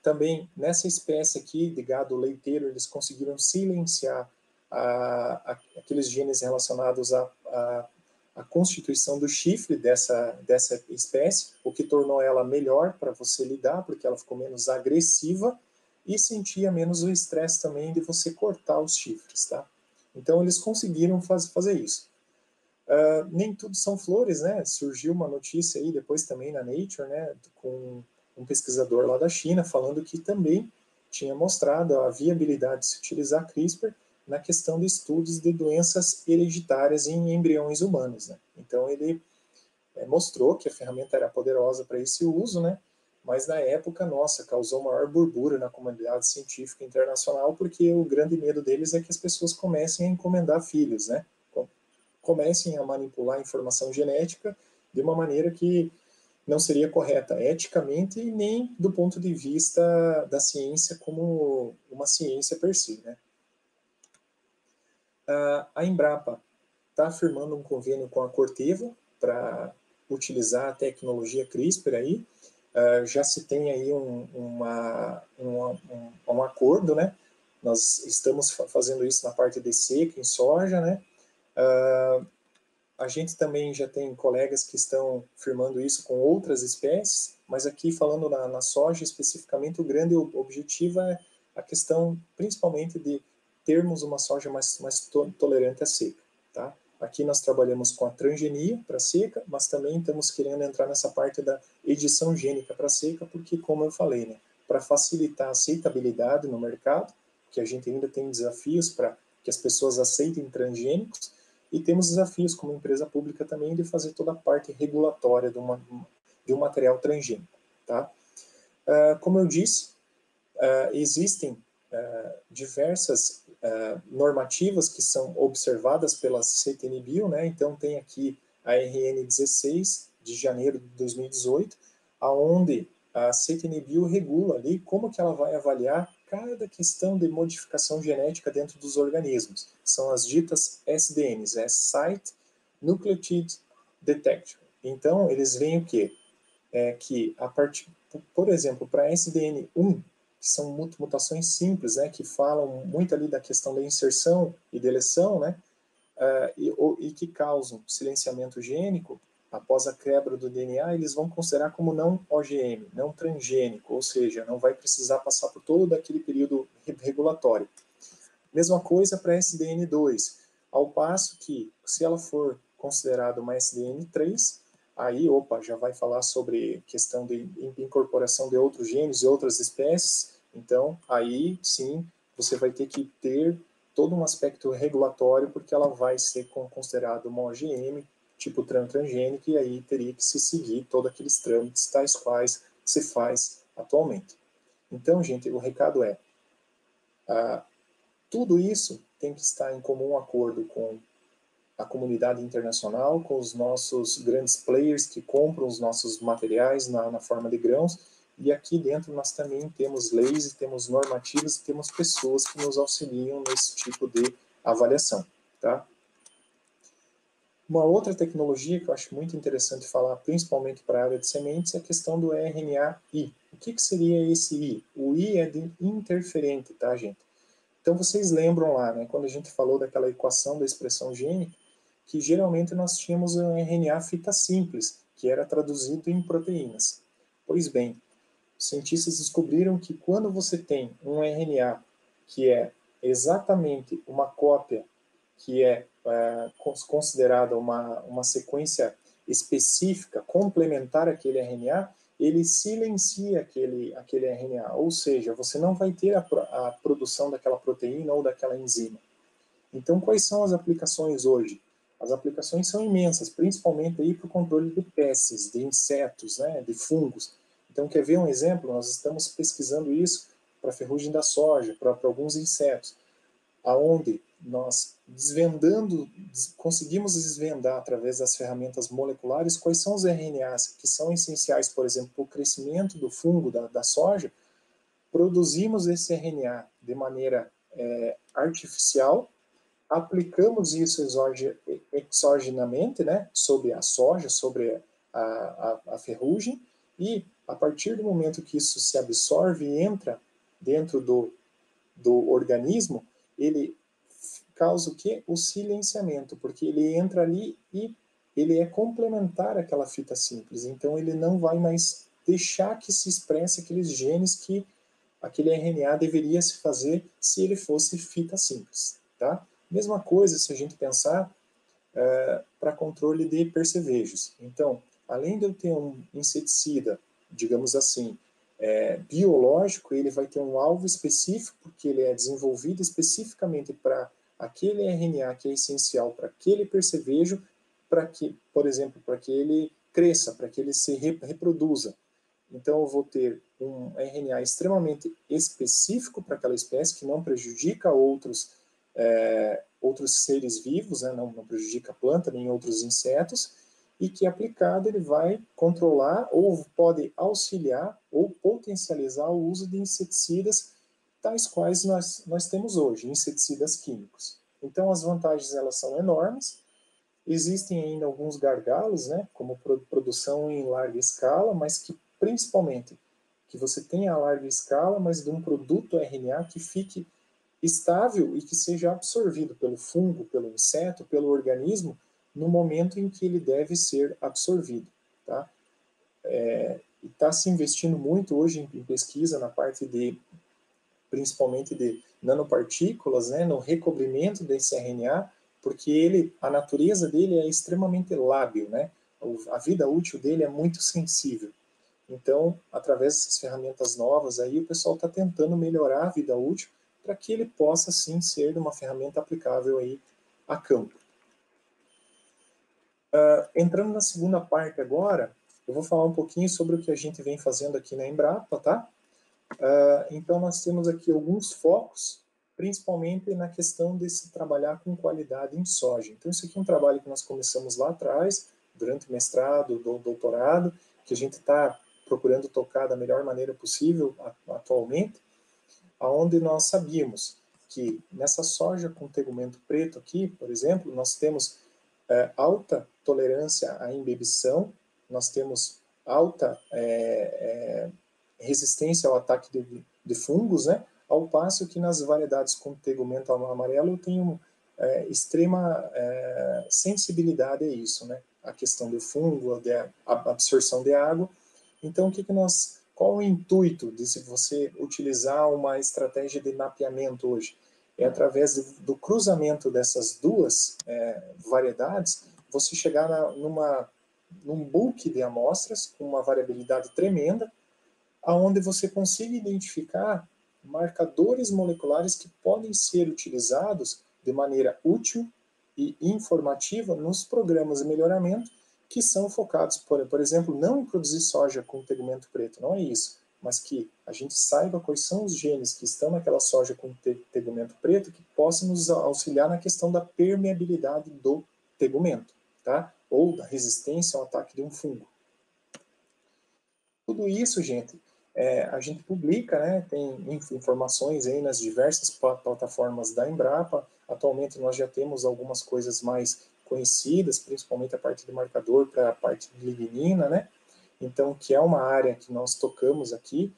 C: Também nessa espécie aqui de gado leiteiro, eles conseguiram silenciar aqueles genes relacionados à constituição do chifre dessa espécie, o que tornou ela melhor para você lidar, porque ela ficou menos agressiva e sentia menos o estresse também de você cortar os chifres, tá? Então eles conseguiram fazer isso. Nem tudo são flores, né? Surgiu uma notícia aí depois também na Nature, né, com um pesquisador lá da China falando que também tinha mostrado a viabilidade de se utilizar CRISPR na questão de estudos de doenças hereditárias em embriões humanos, né? Então ele mostrou que a ferramenta era poderosa para esse uso, né? Mas na época, nossa, causou maior burbura na comunidade científica internacional, porque o grande medo deles é que as pessoas comecem a encomendar filhos, né? Comecem a manipular a informação genética de uma maneira que não seria correta eticamente e nem do ponto de vista da ciência como uma ciência per si, né? A Embrapa está firmando um convênio com a Corteva para utilizar a tecnologia CRISPR aí. Já se tem aí um acordo, né? Nós estamos fazendo isso na parte de seca, em soja, né? A gente também já tem colegas que estão firmando isso com outras espécies, mas aqui falando na soja especificamente, o grande objetivo é a questão principalmente de termos uma soja mais tolerante à seca, tá? Aqui nós trabalhamos com a transgenia para seca, mas também estamos querendo entrar nessa parte da edição gênica para seca, porque, como eu falei, né, para facilitar a aceitabilidade no mercado, que a gente ainda tem desafios para que as pessoas aceitem transgênicos, e temos desafios como empresa pública também de fazer toda a parte regulatória de um material transgênico, tá? Como eu disse, existem diversas normativas que são observadas pela CTNBio, né? Então tem aqui a RN 16 de janeiro de 2018, aonde a CTNBio regula ali como que ela vai avaliar cada questão de modificação genética dentro dos organismos. São as ditas SDNs, Site Nucleotide Detection. Então eles veem o quê? Que por exemplo, para SDN1, que são mutações simples, né, que falam muito ali da questão da inserção e deleção, né, e que causam silenciamento gênico, após a quebra do DNA, eles vão considerar como não OGM, não transgênico, ou seja, não vai precisar passar por todo aquele período regulatório. Mesma coisa para SDN2, ao passo que, se ela for considerada uma SDN3, aí, já vai falar sobre questão de incorporação de outros genes e outras espécies, então, aí, sim, você vai ter que ter todo um aspecto regulatório, porque ela vai ser considerada uma OGM, tipo transgênico, e aí teria que se seguir todos aqueles trâmites tais quais se faz atualmente. Então, gente, o recado é, tudo isso tem que estar em comum acordo com a comunidade internacional, com os nossos grandes players que compram os nossos materiais na forma de grãos, e aqui dentro nós também temos leis e temos normativas e temos pessoas que nos auxiliam nesse tipo de avaliação, tá? Uma outra tecnologia que eu acho muito interessante falar, principalmente para a área de sementes, é a questão do RNA-I. O que seria esse I? O I é de interferente, tá, gente? Então, vocês lembram lá, né, quando a gente falou daquela equação da expressão gênica, que geralmente nós tínhamos um RNA fita simples, que era traduzido em proteínas. Pois bem, os cientistas descobriram que quando você tem um RNA que é exatamente uma cópia, que é considerada uma sequência específica, complementar àquele RNA, ele silencia aquele RNA, ou seja, você não vai ter a produção daquela proteína ou daquela enzima. Então, quais são as aplicações hoje? As aplicações são imensas, principalmente aí para o controle de pestes, de insetos, né, de fungos. Então, quer ver um exemplo? Nós estamos pesquisando isso para a ferrugem da soja, para alguns insetos, aonde nós conseguimos desvendar através das ferramentas moleculares quais são os RNAs que são essenciais, por exemplo, para o crescimento do fungo da soja. Produzimos esse RNA de maneira artificial, aplicamos isso exogenamente, né, sobre a soja, sobre a ferrugem, e a partir do momento que isso se absorve e entra dentro do organismo, ele causa o quê? O silenciamento, porque ele entra ali e ele é complementar àquela fita simples, então ele não vai mais deixar que se expresse aqueles genes que aquele RNA deveria se fazer se ele fosse fita simples, tá? Mesma coisa se a gente pensar para controle de percevejos. Então, além de eu ter um inseticida, digamos assim, biológico, ele vai ter um alvo específico, porque ele é desenvolvido especificamente para aquele RNA que é essencial para aquele percevejo, para que, por exemplo, para que ele cresça, para que ele se reproduza. Então, eu vou ter um RNA extremamente específico para aquela espécie, que não prejudica outros seres vivos, né? Não prejudica a planta nem outros insetos, e que aplicado ele vai controlar ou pode auxiliar ou potencializar o uso de inseticidas tais quais nós temos hoje, inseticidas químicos. Então, as vantagens elas são enormes. Existem ainda alguns gargalos, né, como produção em larga escala, mas que principalmente que você tenha a larga escala, mas de um produto RNA que fique estável e que seja absorvido pelo fungo, pelo inseto, pelo organismo, no momento em que ele deve ser absorvido. Tá? E está se investindo muito hoje em pesquisa na parte principalmente de nanopartículas, né, no recobrimento desse RNA, porque a natureza dele é extremamente lábil, né? A vida útil dele é muito sensível. Então, através dessas ferramentas novas, aí o pessoal está tentando melhorar a vida útil para que ele possa, sim, ser uma ferramenta aplicável aí a campo. Entrando na segunda parte agora, eu vou falar um pouquinho sobre o que a gente vem fazendo aqui na Embrapa, tá? Então, nós temos aqui alguns focos, principalmente na questão de se trabalhar com qualidade em soja. Então, isso aqui é um trabalho que nós começamos lá atrás, durante o mestrado, doutorado, que a gente está procurando tocar da melhor maneira possível atualmente, aonde nós sabíamos que nessa soja com tegumento preto aqui, por exemplo, nós temos alta tolerância à imbibição, nós temos alta resistência ao ataque de fungos, né? Ao passo que nas variedades com tegumento amarelo eu tenho extrema sensibilidade a isso, né? A questão do fungo, a absorção de água. Então, qual o intuito de se você utilizar uma estratégia de mapeamento hoje? É através do cruzamento dessas duas variedades, você chegar num bulk de amostras com uma variabilidade tremenda, aonde você consiga identificar marcadores moleculares que podem ser utilizados de maneira útil e informativa nos programas de melhoramento que são focados, por exemplo, não em produzir soja com tegumento preto, não é isso, mas que a gente saiba quais são os genes que estão naquela soja com tegumento preto que possam nos auxiliar na questão da permeabilidade do tegumento, tá? Ou da resistência ao ataque de um fungo. Tudo isso, gente, a gente publica, né, tem informações aí nas diversas plataformas da Embrapa. Atualmente nós já temos algumas coisas mais conhecidas, principalmente a parte de marcador para a parte de lignina, né? Então, que é uma área que nós tocamos aqui,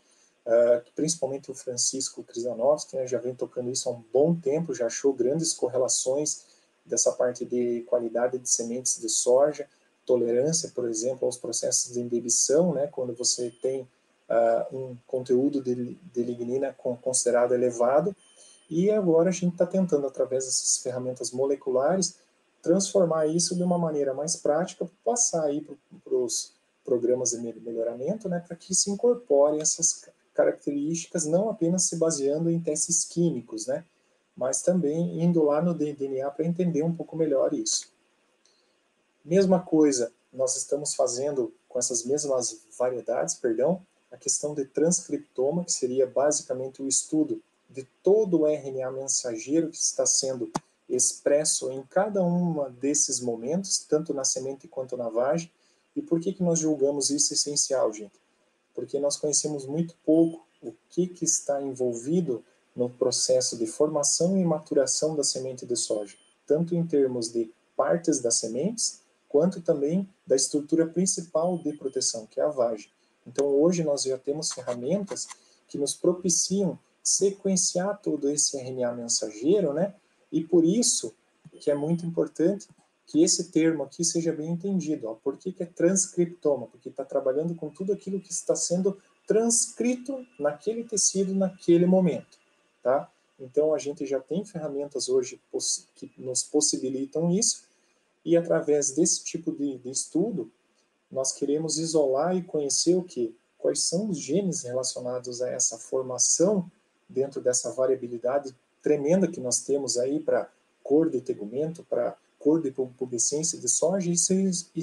C: principalmente o Francisco Krizanovski, né, já vem tocando isso há um bom tempo, já achou grandes correlações dessa parte de qualidade de sementes de soja, tolerância, por exemplo, aos processos de embebição, né, quando você tem um conteúdo de lignina considerado elevado, e agora a gente está tentando, através dessas ferramentas moleculares, transformar isso de uma maneira mais prática, passar aí para os programas de melhoramento, né, para que se incorporem essas características, não apenas se baseando em testes químicos, né, mas também indo lá no DNA para entender um pouco melhor isso. Mesma coisa, nós estamos fazendo com essas mesmas variedades, a questão de transcriptoma, que seria basicamente o estudo de todo o RNA mensageiro que está sendo expresso em cada um desses momentos, tanto na semente quanto na vagem. E por que nós julgamos isso essencial, gente? Porque nós conhecemos muito pouco o que está envolvido no processo de formação e maturação da semente de soja, tanto em termos de partes das sementes, quanto também da estrutura principal de proteção, que é a vagem. Então, hoje nós já temos ferramentas que nos propiciam sequenciar todo esse RNA mensageiro, né? E por isso que é muito importante que esse termo aqui seja bem entendido. Ó. Por que é transcriptoma? Porque está trabalhando com tudo aquilo que está sendo transcrito naquele tecido, naquele momento, tá? Então, a gente já tem ferramentas hoje que nos possibilitam isso, e através desse tipo de estudo, nós queremos isolar e conhecer o quê? Quais são os genes relacionados a essa formação dentro dessa variabilidade tremenda que nós temos aí para cor de tegumento, para cor de pubescência de soja, e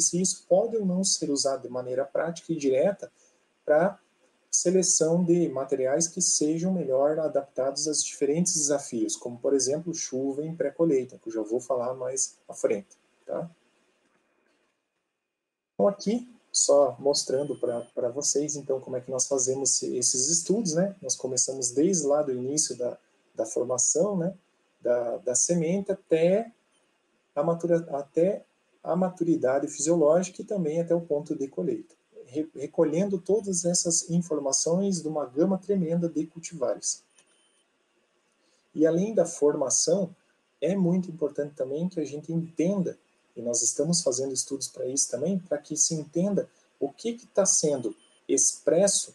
C: se isso pode ou não ser usado de maneira prática e direta para seleção de materiais que sejam melhor adaptados aos diferentes desafios, como, por exemplo, chuva em pré-colheita, que eu já vou falar mais à frente. Tá? Então, aqui, só mostrando para vocês, então, como é que nós fazemos esses estudos, né? Nós começamos desde lá do início da formação, né? Da semente até a maturidade fisiológica e também até o ponto de colheita, recolhendo todas essas informações de uma gama tremenda de cultivares. E além da formação, é muito importante também que a gente entenda, e nós estamos fazendo estudos para isso também, para que se entenda o que está sendo expresso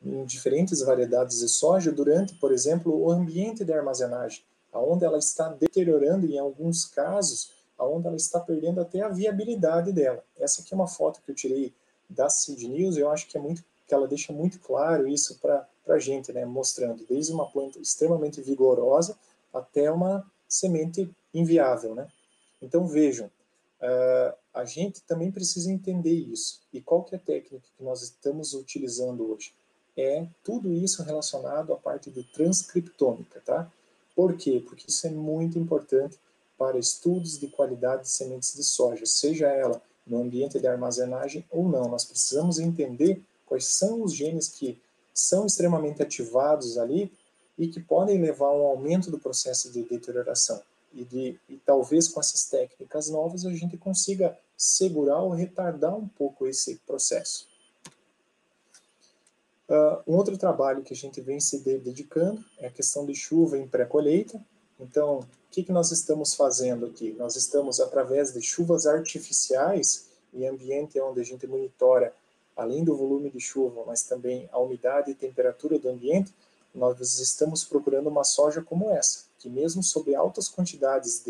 C: em diferentes variedades de soja durante, por exemplo, o ambiente de armazenagem, aonde ela está deteriorando, em alguns casos, aonde ela está perdendo até a viabilidade dela. Essa aqui é uma foto que eu tirei da Seed News, e eu acho que ela deixa muito claro isso para a gente, né, mostrando desde uma planta extremamente vigorosa até uma semente inviável, né? Então vejam, a gente também precisa entender isso. E qual que é a técnica que nós estamos utilizando hoje? É tudo isso relacionado à parte de transcriptômica, tá? Por quê? Porque isso é muito importante para estudos de qualidade de sementes de soja, seja ela no ambiente de armazenagem ou não. Nós precisamos entender quais são os genes que são extremamente ativados ali e que podem levar a um aumento do processo de deterioração. E talvez com essas técnicas novas a gente consiga segurar ou retardar um pouco esse processo. Um outro trabalho que a gente vem se dedicando é a questão de chuva em pré-colheita. Então, o que nós estamos fazendo aqui? Nós estamos, através de chuvas artificiais, em ambiente onde a gente monitora, além do volume de chuva, mas também a umidade e temperatura do ambiente, nós estamos procurando uma soja como essa, que mesmo sob altas quantidades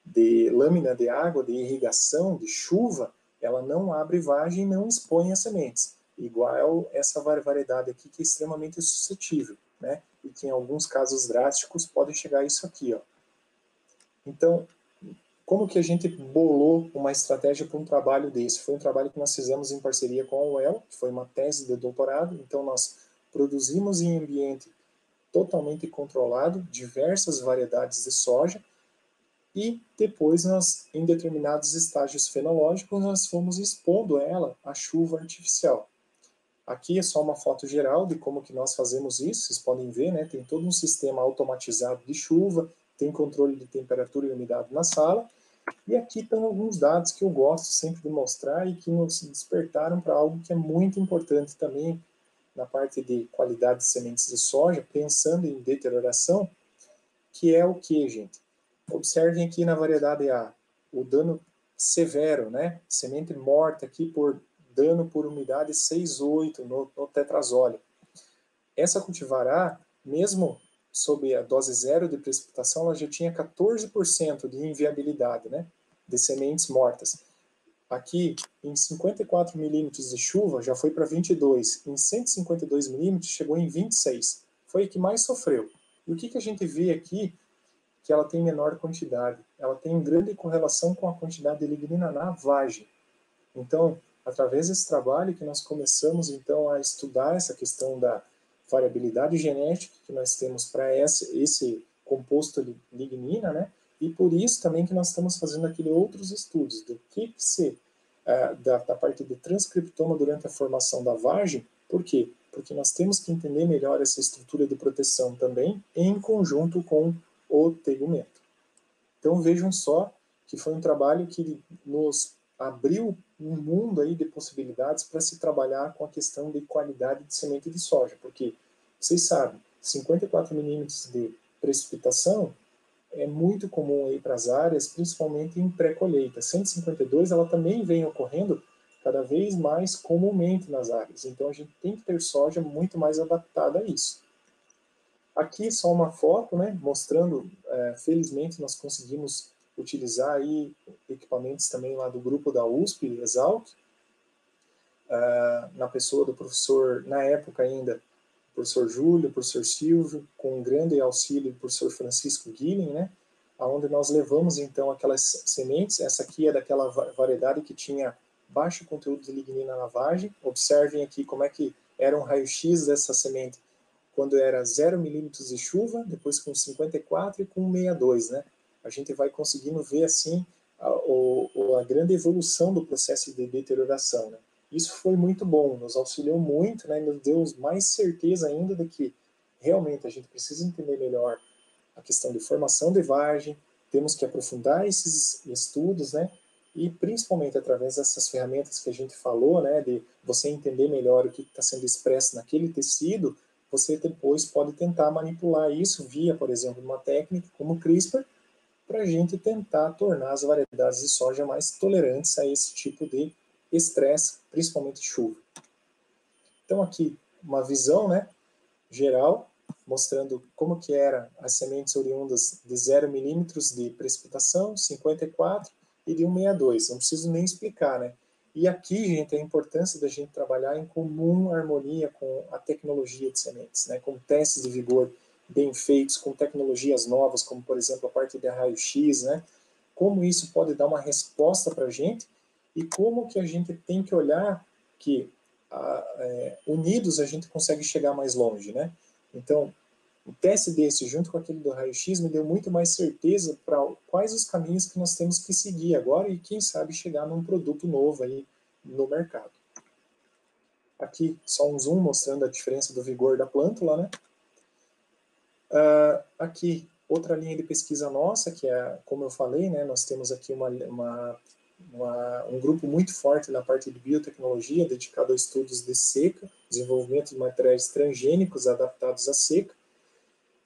C: de lâmina de água, de irrigação, de chuva, ela não abre vagem e não expõe as sementes. Igual essa variedade aqui, que é extremamente suscetível, né? E que em alguns casos drásticos pode chegar a isso aqui, ó. Então, como que a gente bolou uma estratégia para um trabalho desse? Foi um trabalho que nós fizemos em parceria com a UEL, que foi uma tese de doutorado. Então, nós produzimos em ambiente totalmente controlado diversas variedades de soja, e depois nós, em determinados estágios fenológicos, nós fomos expondo ela à chuva artificial. Aqui é só uma foto geral de como que nós fazemos isso, vocês podem ver, né? Tem todo um sistema automatizado de chuva, tem controle de temperatura e umidade na sala, e aqui estão alguns dados que eu gosto sempre de mostrar e que nos despertaram para algo que é muito importante também na parte de qualidade de sementes de soja, pensando em deterioração, que é o que, gente? Observem aqui na variedade A, o dano severo, né? Semente morta aqui por dano por umidade 6,8 no tetrazóleo. Essa cultivar A, mesmo sob a dose zero de precipitação, ela já tinha 14% de inviabilidade, né? De sementes mortas. Aqui, em 54 milímetros de chuva, já foi para 22. Em 152 milímetros, chegou em 26. Foi a que mais sofreu. E o que a gente vê aqui? Que ela tem menor quantidade. Ela tem grande correlação com a quantidade de lignina na vagem. Então, através desse trabalho que nós começamos, então, a estudar essa questão da variabilidade genética que nós temos para esse composto de lignina, né? E por isso também que nós estamos fazendo aqui outros estudos do que se da parte de transcriptoma durante a formação da vagem. Por quê? Porque nós temos que entender melhor essa estrutura de proteção também em conjunto com o tegumento. Então vejam só que foi um trabalho que nos abriu um mundo aí de possibilidades para se trabalhar com a questão de qualidade de semente de soja, porque vocês sabem, 54 milímetros de precipitação é muito comum aí para as áreas, principalmente em pré-colheita. 152 ela também vem ocorrendo cada vez mais comumente nas áreas. Então a gente tem que ter soja muito mais adaptada a isso. Aqui só uma foto, né, mostrando, felizmente nós conseguimos utilizar aí equipamentos também lá do grupo da USP, Exalc, na pessoa do professor, na época ainda, professor Júlio, professor Silvio, com um grande auxílio do professor Francisco Guilhem, né, onde nós levamos então aquelas sementes. Essa aqui é daquela variedade que tinha baixo conteúdo de lignina na vagem. Observem aqui como é que era um raio-x dessa semente quando era 0 milímetros de chuva, depois com 54 e com 62, né? A gente vai conseguindo ver assim a grande evolução do processo de deterioração, né? Isso foi muito bom, nos auxiliou muito, né? Nos deu mais certeza ainda de que realmente a gente precisa entender melhor a questão de formação de vagem, temos que aprofundar esses estudos, né? E principalmente através dessas ferramentas que a gente falou, né? De você entender melhor o que está sendo expresso naquele tecido, você depois pode tentar manipular isso via, por exemplo, uma técnica como o CRISPR, para a gente tentar tornar as variedades de soja mais tolerantes a esse tipo de estresse, principalmente chuva. Então aqui uma visão, né, geral, mostrando como que eram as sementes oriundas de 0 milímetros de precipitação, 54 e de 162. Não preciso nem explicar, né? E aqui, gente, a importância da gente trabalhar em comum harmonia com a tecnologia de sementes, né? Com testes de vigor bem feitos, com tecnologias novas, como, por exemplo, a parte de raio-x, né? Como isso pode dar uma resposta para a gente e como que a gente tem que olhar que unidos a gente consegue chegar mais longe, né? Então, o teste desse, junto com aquele do raio-x, me deu muito mais certeza para quais os caminhos que nós temos que seguir agora e, quem sabe, chegar num produto novo aí no mercado. Aqui, só um zoom mostrando a diferença do vigor da plântula, né? Aqui, outra linha de pesquisa nossa, que é, como eu falei, né, nós temos aqui um grupo muito forte na parte de biotecnologia, dedicado a estudos de seca, desenvolvimento de materiais transgênicos adaptados à seca.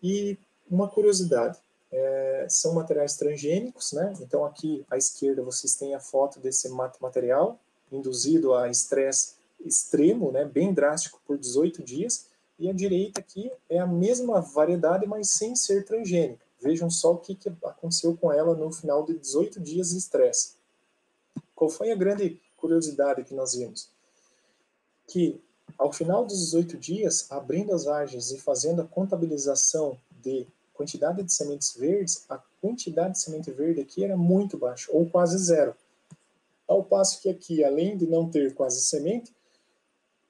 C: E uma curiosidade, são materiais transgênicos, né? Então aqui à esquerda vocês têm a foto desse material induzido a estresse extremo, né? Bem drástico por 18 dias, e à direita aqui é a mesma variedade, mas sem ser transgênica. Vejam só o que aconteceu com ela no final de 18 dias de estresse. Qual foi a grande curiosidade que nós vimos? Que ao final dos 18 dias, abrindo as vagens e fazendo a contabilização de quantidade de sementes verdes, a quantidade de semente verde aqui era muito baixa, ou quase zero. Ao passo que aqui, além de não ter quase semente,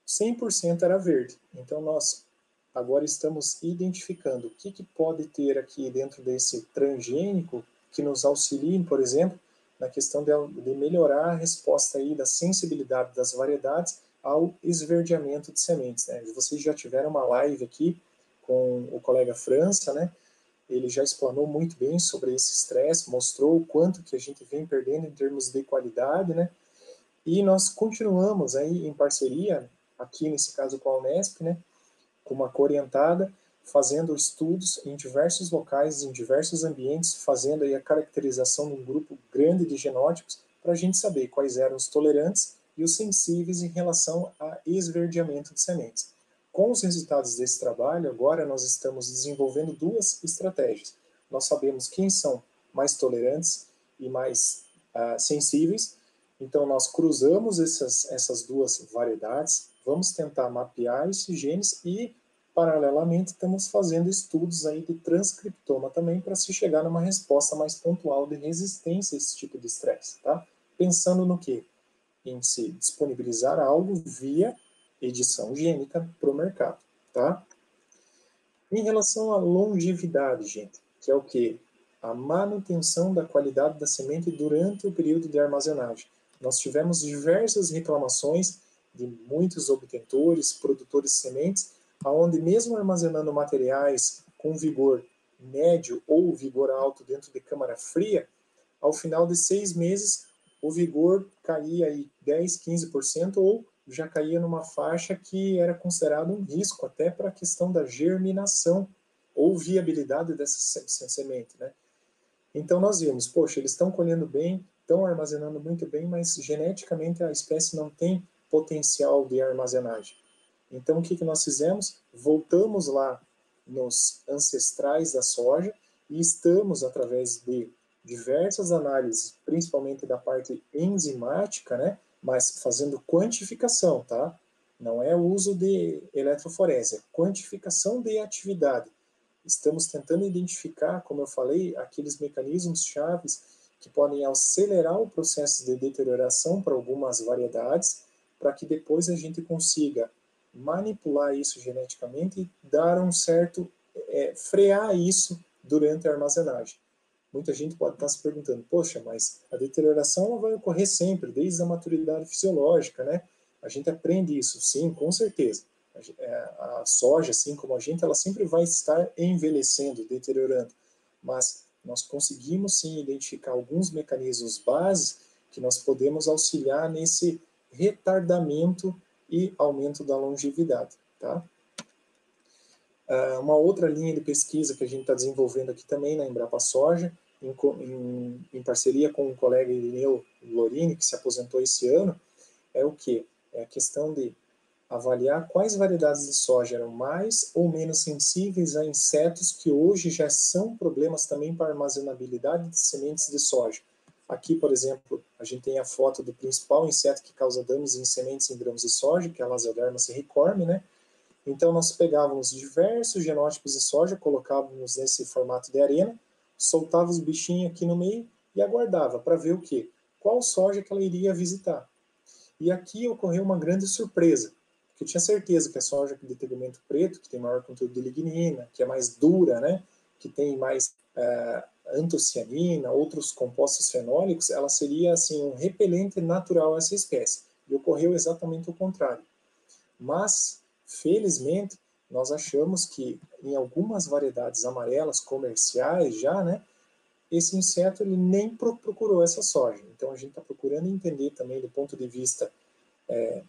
C: 100% era verde. Então nós agora estamos identificando o que pode ter aqui dentro desse transgênico que nos auxilie, por exemplo, na questão de melhorar a resposta aí da sensibilidade das variedades ao esverdeamento de sementes, né? Vocês já tiveram uma live aqui com o colega França, né? Ele já explanou muito bem sobre esse estresse, mostrou o quanto que a gente vem perdendo em termos de qualidade, né? E nós continuamos aí em parceria, aqui nesse caso com a Unesp, né? Com uma co-orientada, fazendo estudos em diversos locais, em diversos ambientes, fazendo aí a caracterização de um grupo grande de genótipos, para a gente saber quais eram os tolerantes e os sensíveis em relação a esverdeamento de sementes. Com os resultados desse trabalho, agora nós estamos desenvolvendo duas estratégias. Nós sabemos quem são mais tolerantes e mais sensíveis, então nós cruzamos essas duas variedades, vamos tentar mapear esses genes e, paralelamente, estamos fazendo estudos aí de transcriptoma também para se chegar numa resposta mais pontual de resistência a esse tipo de estresse, tá? Pensando no quê? Em se disponibilizar algo via edição gênica para o mercado, tá? Em relação à longevidade, gente, que é o quê? A manutenção da qualidade da semente durante o período de armazenagem. Nós tivemos diversas reclamações de muitos obtentores, produtores de sementes, onde mesmo armazenando materiais com vigor médio ou vigor alto dentro de câmara fria, ao final de 6 meses o vigor caía aí 10, 15% ou já caía numa faixa que era considerado um risco até para a questão da germinação ou viabilidade dessa semente, né? Então nós vimos, poxa, eles estão colhendo bem, estão armazenando muito bem, mas geneticamente a espécie não tem potencial de armazenagem. Então o que nós fizemos? Voltamos lá nos ancestrais da soja e estamos, através de diversas análises, principalmente da parte enzimática, né, mas fazendo quantificação, tá? Não é o uso de eletroforese, é quantificação de atividade. Estamos tentando identificar, como eu falei, aqueles mecanismos chaves que podem acelerar o processo de deterioração para algumas variedades, para que depois a gente consiga manipular isso geneticamente e dar um certo, frear isso durante a armazenagem. Muita gente pode estar se perguntando, poxa, mas a deterioração vai ocorrer sempre, desde a maturidade fisiológica, né? A gente aprende isso, sim, com certeza. A soja, assim como a gente, ela sempre vai estar envelhecendo, deteriorando, mas nós conseguimos sim identificar alguns mecanismos base que nós podemos auxiliar nesse retardamento e aumento da longevidade, tá? Uma outra linha de pesquisa que a gente está desenvolvendo aqui também na Embrapa Soja, em parceria com o colega Irineu Lorini, que se aposentou esse ano, é o quê? É a questão de avaliar quais variedades de soja eram mais ou menos sensíveis a insetos que hoje já são problemas também para a armazenabilidade de sementes de soja. Aqui, por exemplo, a gente tem a foto do principal inseto que causa danos em sementes em grãos de soja, que é a Lasioderma serricorme, né? Então, nós pegávamos diversos genótipos de soja, colocávamos nesse formato de arena, soltava os bichinhos aqui no meio e aguardava para ver o quê? Qual soja que ela iria visitar. E aqui ocorreu uma grande surpresa, porque eu tinha certeza que a soja de tegumento preto, que tem maior conteúdo de lignina, que é mais dura, né, que tem mais antocianina, outros compostos fenólicos, ela seria assim um repelente natural a essa espécie. E ocorreu exatamente o contrário. Mas, felizmente, nós achamos que em algumas variedades amarelas comerciais já, né, esse inseto ele nem procurou essa soja. Então a gente está procurando entender também do ponto de vista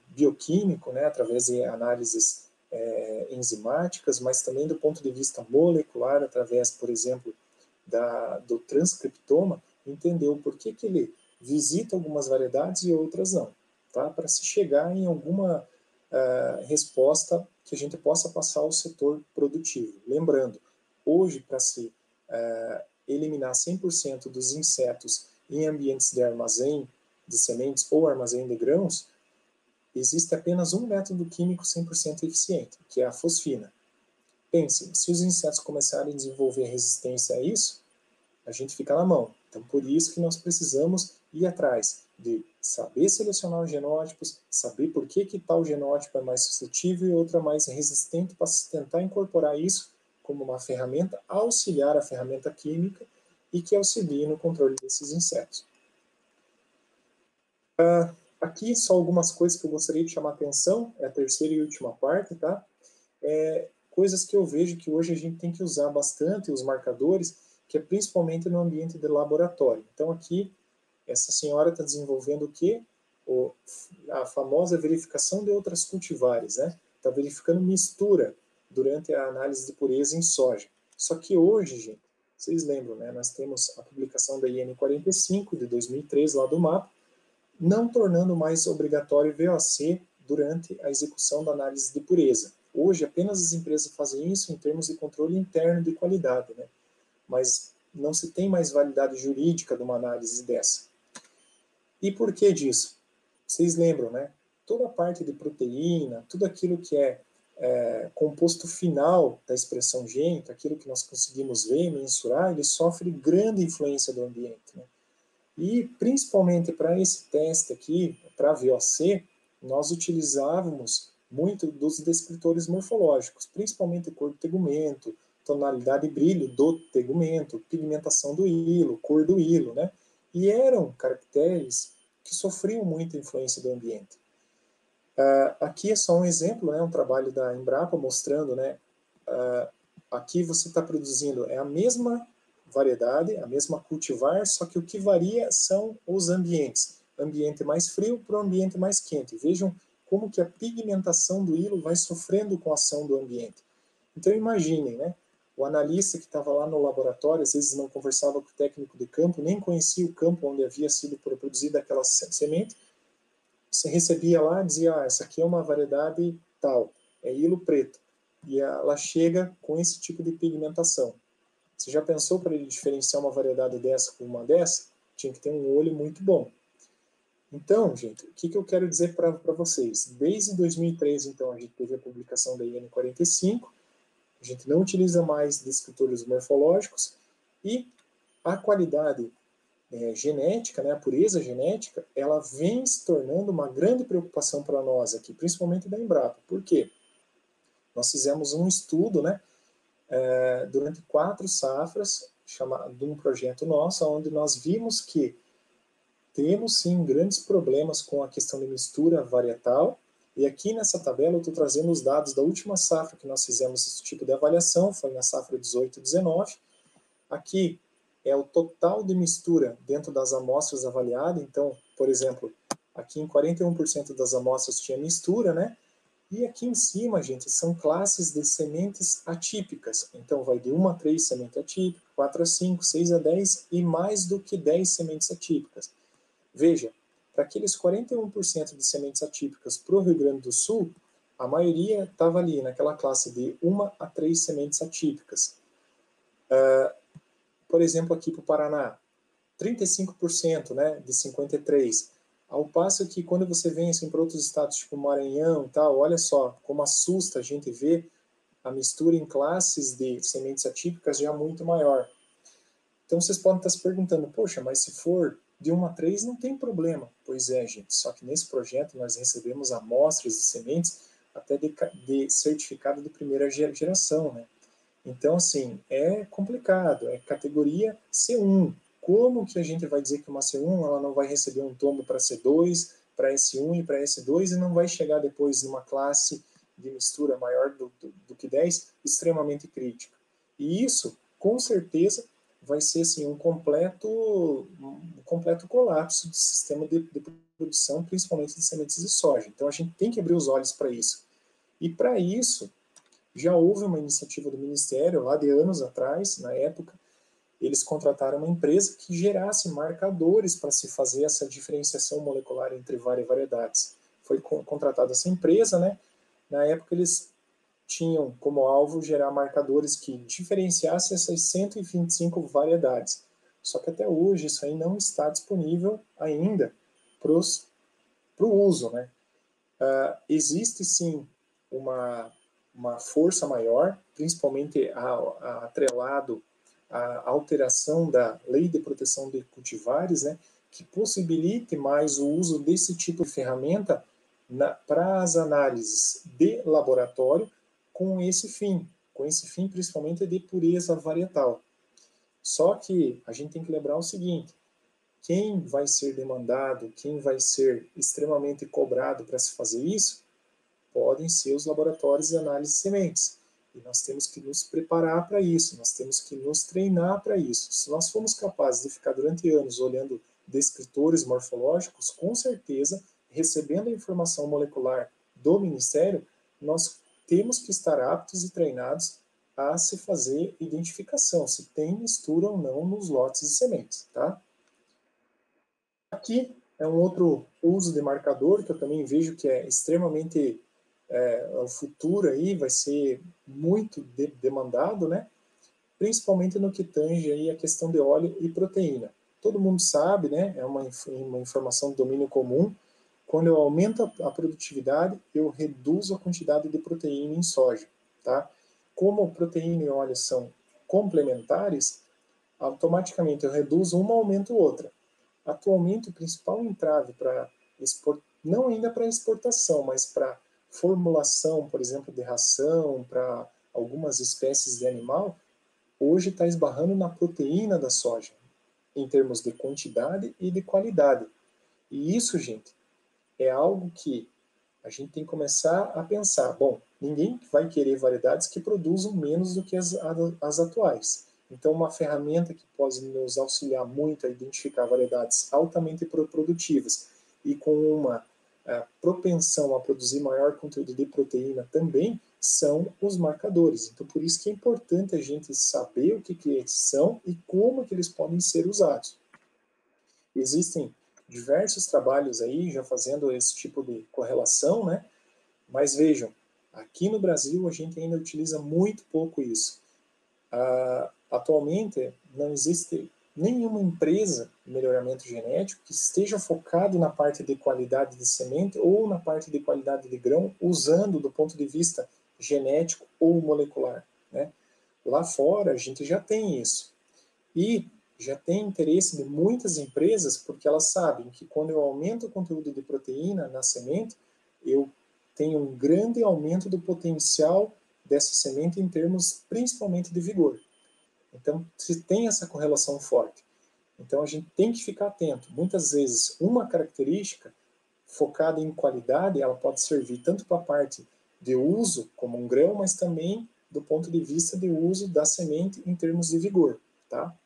C: bioquímico, né, através de análises enzimáticas, mas também do ponto de vista molecular, através, por exemplo, do transcriptoma, entender o porquê que ele visita algumas variedades e outras não, tá? Para se chegar em alguma resposta que a gente possa passar ao setor produtivo. Lembrando, hoje, para se eliminar 100% dos insetos em ambientes de armazém de sementes ou armazém de grãos, existe apenas um método químico 100% eficiente, que é a fosfina. Pensem, se os insetos começarem a desenvolver resistência a isso, a gente fica na mão. Então, por isso que nós precisamos ir atrás de saber selecionar os genótipos, saber por que tal genótipo é mais suscetível e outro é mais resistente, para tentar incorporar isso como uma ferramenta, auxiliar a ferramenta química e que auxilie no controle desses insetos. Aqui só algumas coisas que eu gostaria de chamar a atenção, é a terceira e última parte, tá? Coisas que eu vejo que hoje a gente tem que usar bastante, os marcadores, que é principalmente no ambiente de laboratório. Então aqui, essa senhora está desenvolvendo o quê? A famosa verificação de outras cultivares, né? Está verificando mistura durante a análise de pureza em soja. Só que hoje, gente, vocês lembram, né? Nós temos a publicação da IN 45 de 2003 lá do MAPA, não tornando mais obrigatório VOC durante a execução da análise de pureza. Hoje, apenas as empresas fazem isso em termos de controle interno de qualidade, né? Mas não se tem mais validade jurídica de uma análise dessa. E por que disso? Vocês lembram, né? Toda a parte de proteína, tudo aquilo que é composto final da expressão gênica, aquilo que nós conseguimos ver e mensurar, ele sofre grande influência do ambiente, né? E, principalmente para esse teste aqui, para VOC, nós utilizávamos muito dos descritores morfológicos, principalmente cor do tegumento, tonalidade e brilho do tegumento, pigmentação do hilo, cor do hilo, né? E eram caracteres que sofriam muita influência do ambiente. Aqui é só um exemplo, né, um trabalho da Embrapa mostrando, né, aqui você está produzindo a mesma variedade, a mesma cultivar, só que o que varia são os ambientes. Ambiente mais frio para o ambiente mais quente. Vejam como que a pigmentação do hilo vai sofrendo com a ação do ambiente. Então imaginem, né, o analista que estava lá no laboratório, às vezes não conversava com o técnico de campo, nem conhecia o campo onde havia sido produzida aquela semente. Você recebia lá, dizia, essa aqui é uma variedade tal, é hilo preto. E ela chega com esse tipo de pigmentação. Você já pensou para ele diferenciar uma variedade dessa com uma dessa? Tinha que ter um olho muito bom. Então, gente, o que eu quero dizer para vocês? Desde 2013, então, a gente teve a publicação da IN 45, a gente não utiliza mais descritores morfológicos, e a qualidade genética, né, a pureza genética, ela vem se tornando uma grande preocupação para nós aqui, principalmente da Embrapa. Por quê? Nós fizemos um estudo, né, durante 4 safras, de um projeto nosso, onde nós vimos que temos sim grandes problemas com a questão de mistura varietal. E aqui nessa tabela eu estou trazendo os dados da última safra que nós fizemos esse tipo de avaliação, foi na safra 18/19. Aqui é o total de mistura dentro das amostras avaliadas. Então, por exemplo, aqui em 41% das amostras tinha mistura, né? E aqui em cima, gente, são classes de sementes atípicas. Então, vai de 1 a 3 sementes atípicas, 4 a 5, 6 a 10 e mais do que 10 sementes atípicas. Veja, para aqueles 41% de sementes atípicas para o Rio Grande do Sul, a maioria estava ali naquela classe de 1 a 3 sementes atípicas. Por exemplo, aqui para o Paraná, 35%, né, de 53%. Ao passo que quando você vem assim, para outros estados, tipo Maranhão e tal, olha só como assusta a gente ver a mistura em classes de sementes atípicas já muito maior. Então vocês podem estar se perguntando, poxa, mas se for de 1 a 3 não tem problema. Pois é, gente, só que nesse projeto nós recebemos amostras de sementes até de certificado de primeira geração, né? Então, assim, é complicado, é categoria C1. Como que a gente vai dizer que uma C1 ela não vai receber um tombo para C2, para S1 e para S2 e não vai chegar depois numa classe de mistura maior do que 10, extremamente crítica? E isso, com certeza, vai ser assim, um completo colapso do sistema de produção, principalmente de sementes de soja. Então, a gente tem que abrir os olhos para isso. E para isso, já houve uma iniciativa do Ministério, lá de anos atrás, na época, eles contrataram uma empresa que gerasse marcadores para se fazer essa diferenciação molecular entre várias variedades. Foi contratada essa empresa, né? Na época eles tinham como alvo gerar marcadores que diferenciassem essas 125 variedades. Só que até hoje isso aí não está disponível ainda para o uso, né? Existe sim uma força maior, principalmente atrelado à alteração da Lei de Proteção de Cultivares, né, que possibilite mais o uso desse tipo de ferramenta para as análises de laboratório com esse fim principalmente de pureza varietal. Só que a gente tem que lembrar o seguinte, quem vai ser demandado, quem vai ser extremamente cobrado para se fazer isso, podem ser os laboratórios de análise de sementes. E nós temos que nos preparar para isso, nós temos que nos treinar para isso. Se nós formos capazes de ficar durante anos olhando descritores morfológicos, com certeza, recebendo a informação molecular do Ministério, nós temos que estar aptos e treinados a se fazer identificação, se tem mistura ou não nos lotes de sementes, tá? Aqui é um outro uso de marcador que eu também vejo que é extremamente o futuro aí vai ser muito demandado, né? Principalmente no que tange aí a questão de óleo e proteína. Todo mundo sabe, né? É uma informação de domínio comum. Quando eu aumento a produtividade, eu reduzo a quantidade de proteína em soja, tá? Como proteína e óleo são complementares, automaticamente eu reduzo uma, aumento outra. Atualmente, o principal entrave para não ainda para exportação, mas para formulação, por exemplo, de ração para algumas espécies de animal, hoje está esbarrando na proteína da soja, em termos de quantidade e de qualidade. E isso, gente, é algo que a gente tem que começar a pensar. Bom, ninguém vai querer variedades que produzam menos do que as atuais. Então, uma ferramenta que pode nos auxiliar muito a identificar variedades altamente produtivas e com uma propensão a produzir maior conteúdo de proteína também são os marcadores. Então, por isso que é importante a gente saber o que eles são e como que eles podem ser usados. Existem diversos trabalhos aí já fazendo esse tipo de correlação, né? Mas vejam, aqui no Brasil a gente ainda utiliza muito pouco isso. Atualmente não existe nenhuma empresa de melhoramento genético que esteja focado na parte de qualidade de semente ou na parte de qualidade de grão, usando do ponto de vista genético ou molecular, né? Lá fora a gente já tem isso. E já tem interesse de muitas empresas, porque elas sabem que quando eu aumento o conteúdo de proteína na semente, eu tenho um grande aumento do potencial dessa semente em termos principalmente de vigor. Então, se tem essa correlação forte. Então, a gente tem que ficar atento. Muitas vezes, uma característica focada em qualidade, ela pode servir tanto para a parte de uso, como um grão, mas também do ponto de vista de uso da semente em termos de vigor, tá?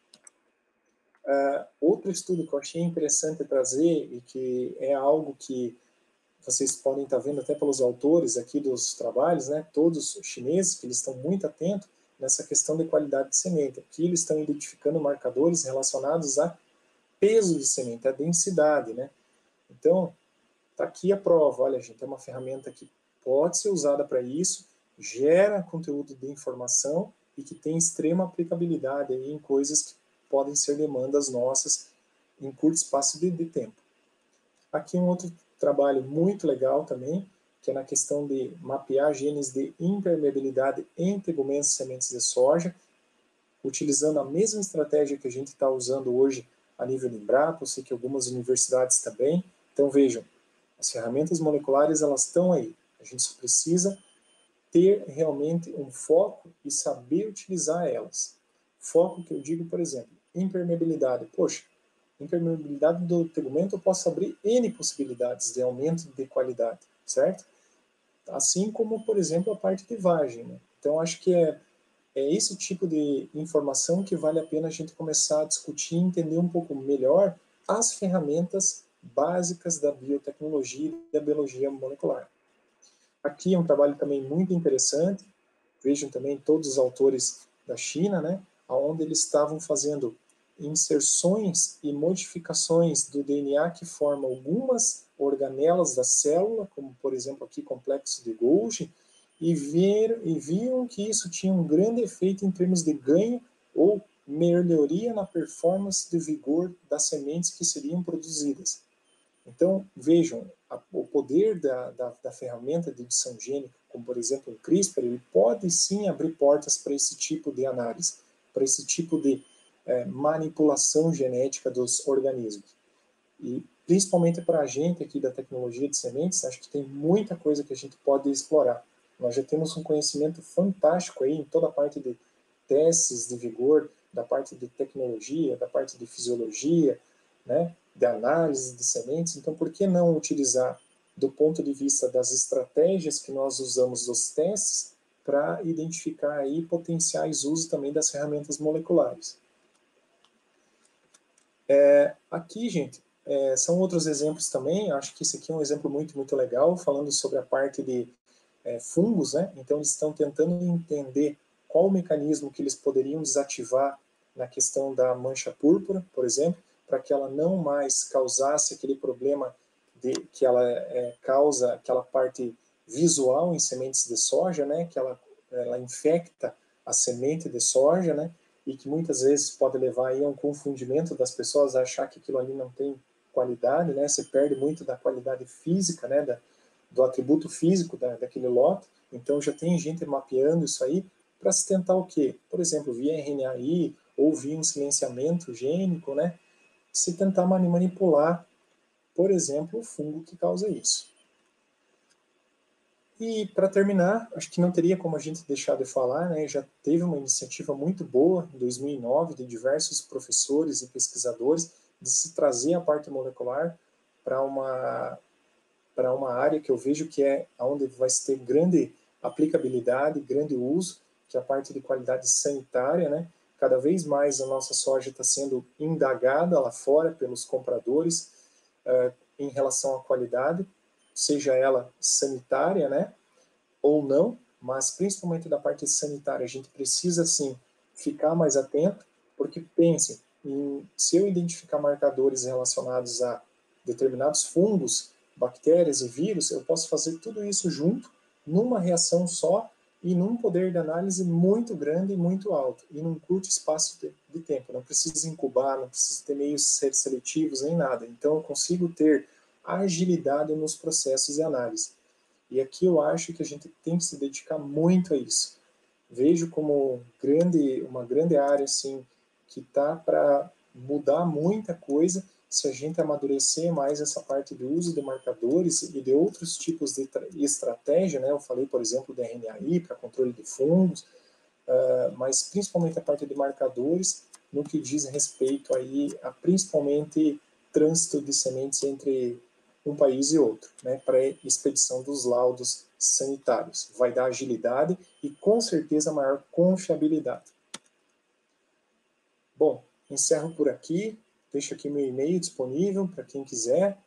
C: Outro estudo que eu achei interessante trazer e que é algo que vocês podem estar vendo até pelos autores aqui dos trabalhos, né, todos chineses, que eles estão muito atentos nessa questão de qualidade de semente. Aqui eles estão identificando marcadores relacionados a peso de semente, a densidade, né? Então, está aqui a prova. Olha, gente, é uma ferramenta que pode ser usada para isso, gera conteúdo de informação e que tem extrema aplicabilidade aí em coisas que podem ser demandas nossas em curto espaço de tempo. Aqui um outro trabalho muito legal também, que é na questão de mapear genes de impermeabilidade em tegumentos e sementes de soja, utilizando a mesma estratégia que a gente está usando hoje a nível de Embrapa, eu sei que algumas universidades também. Então vejam, as ferramentas moleculares elas estão aí, a gente só precisa ter realmente um foco e saber utilizar elas. Foco que eu digo, por exemplo, impermeabilidade. Poxa, impermeabilidade do tegumento eu posso abrir N possibilidades de aumento de qualidade, certo? Assim como, por exemplo, a parte de vagem. Né? Então, acho que é esse tipo de informação que vale a pena a gente começar a discutir e entender um pouco melhor as ferramentas básicas da biotecnologia e da biologia molecular. Aqui é um trabalho também muito interessante, vejam também todos os autores da China, né, onde eles estavam fazendo inserções e modificações do DNA que formam algumas organelas da célula, como por exemplo aqui complexo de Golgi, e viam que isso tinha um grande efeito em termos de ganho ou melhoria na performance de vigor das sementes que seriam produzidas. Então, vejam, o poder da ferramenta de edição gênica, como por exemplo o CRISPR, ele pode sim abrir portas para esse tipo de análise, para esse tipo de manipulação genética dos organismos. E principalmente para a gente aqui da tecnologia de sementes, acho que tem muita coisa que a gente pode explorar. Nós já temos um conhecimento fantástico aí em toda a parte de testes de vigor, da parte de tecnologia, da parte de fisiologia, né, de análise de sementes. Então, por que não utilizar do ponto de vista das estratégias que nós usamos dos testes para identificar aí potenciais usos também das ferramentas moleculares? Aqui, gente, são outros exemplos também. Acho que esse aqui é um exemplo muito, muito legal, falando sobre a parte de fungos, né? Então, eles estão tentando entender qual o mecanismo que eles poderiam desativar na questão da mancha púrpura, por exemplo, para que ela não mais causasse aquele problema que ela causa aquela parte visual em sementes de soja, né, que ela infecta a semente de soja, né, e que muitas vezes pode levar aí a um confundimento das pessoas a achar que aquilo ali não tem qualidade, né, se perde muito da qualidade física, né, do atributo físico daquele lote. Então já tem gente mapeando isso aí para se tentar o quê? Por exemplo, via RNAi ou via um silenciamento gênico, né, se tentar manipular, por exemplo, o fungo que causa isso. E, para terminar, acho que não teria como a gente deixar de falar, né, já teve uma iniciativa muito boa, em 2009, de diversos professores e pesquisadores, de se trazer a parte molecular para uma área que eu vejo que é onde vai ter grande aplicabilidade, grande uso, que é a parte de qualidade sanitária, né? Cada vez mais a nossa soja está sendo indagada lá fora pelos compradores em relação à qualidade, seja ela sanitária, né, ou não, mas principalmente da parte sanitária, a gente precisa, sim, ficar mais atento, porque pensem, se eu identificar marcadores relacionados a determinados fungos, bactérias e vírus, eu posso fazer tudo isso junto, numa reação só, e num poder de análise muito grande e muito alto, e num curto espaço de tempo. Não precisa incubar, não precisa ter meios seletivos, nem nada. Então, eu consigo ter agilidade nos processos de análise. E aqui eu acho que a gente tem que se dedicar muito a isso. Vejo como uma grande área assim, que está para mudar muita coisa se a gente amadurecer mais essa parte do uso de marcadores e de outros tipos de estratégia, né? Eu falei, por exemplo, do RNAi para controle de fungos, mas principalmente a parte de marcadores no que diz respeito aí a principalmente trânsito de sementes entre um país e outro, né, para expedição dos laudos sanitários. Vai dar agilidade e com certeza maior confiabilidade. Bom, encerro por aqui, deixo aqui meu e-mail disponível para quem quiser,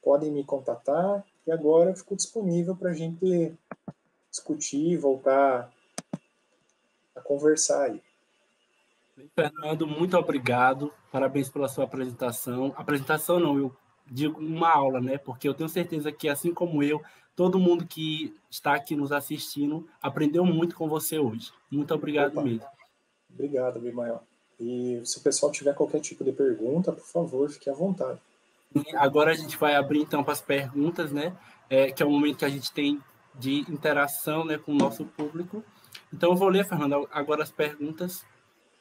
C: podem me contatar e agora eu fico disponível para a gente discutir e voltar a conversar aí.
A: Fernando, muito obrigado, parabéns pela sua apresentação. Apresentação não, eu digo uma aula, né? Porque eu tenho certeza que, assim como eu, todo mundo que está aqui nos assistindo aprendeu muito com você hoje. Muito obrigado mesmo.
C: Obrigado, Bimael. E se o pessoal tiver qualquer tipo de pergunta, por favor, fique à vontade.
A: E agora a gente vai abrir, então, para as perguntas, né? Que é o momento que a gente tem de interação, né, com o nosso público. Então, eu vou ler, Fernando, agora as perguntas.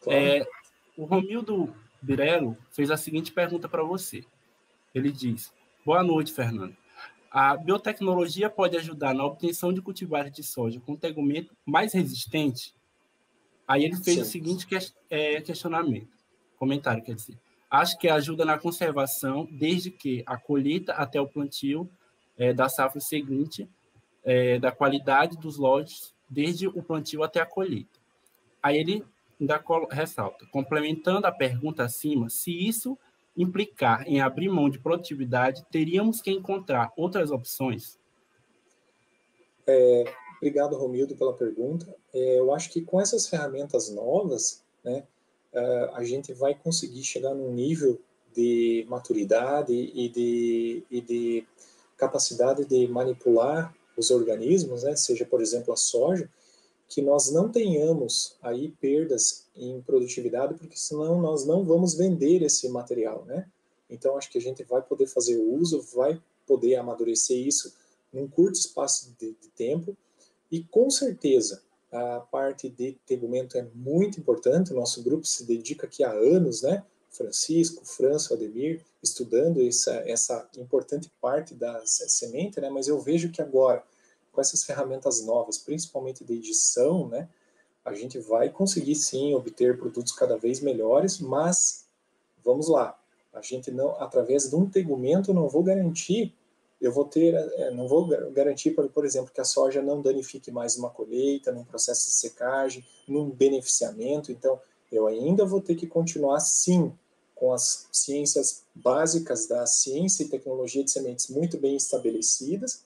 C: Claro.
A: O Romildo Birello fez a seguinte pergunta para você. Ele diz: boa noite, Fernando. A biotecnologia pode ajudar na obtenção de cultivares de soja com tegumento mais resistente? Aí ele fez o seguinte comentário, quer dizer. Acho que ajuda na conservação desde que a colheita até o plantio da safra seguinte, da qualidade dos lotes, desde o plantio até a colheita. Aí ele ainda ressalta, complementando a pergunta acima, se isso implicar em abrir mão de produtividade, teríamos que encontrar outras opções?
C: Obrigado, Romildo, pela pergunta. Eu acho que com essas ferramentas novas, né, a gente vai conseguir chegar num nível de maturidade e de capacidade de manipular os organismos, né, seja, por exemplo, a soja, que nós não tenhamos aí perdas em produtividade, porque senão nós não vamos vender esse material, né? Então, acho que a gente vai poder fazer o uso, vai poder amadurecer isso num curto espaço de tempo, e com certeza a parte de tegumento é muito importante. O nosso grupo se dedica aqui há anos, né? Francisco, Franço, Ademir, estudando essa importante parte da semente, né? Mas eu vejo que agora, com essas ferramentas novas, principalmente de edição, né? A gente vai conseguir sim obter produtos cada vez melhores, mas vamos lá, a gente não, através de um tegumento, não vou garantir não vou garantir, por exemplo, que a soja não danifique mais uma colheita, num processo de secagem, num beneficiamento. Então, eu ainda vou ter que continuar, sim, com as ciências básicas da ciência e tecnologia de sementes muito bem estabelecidas,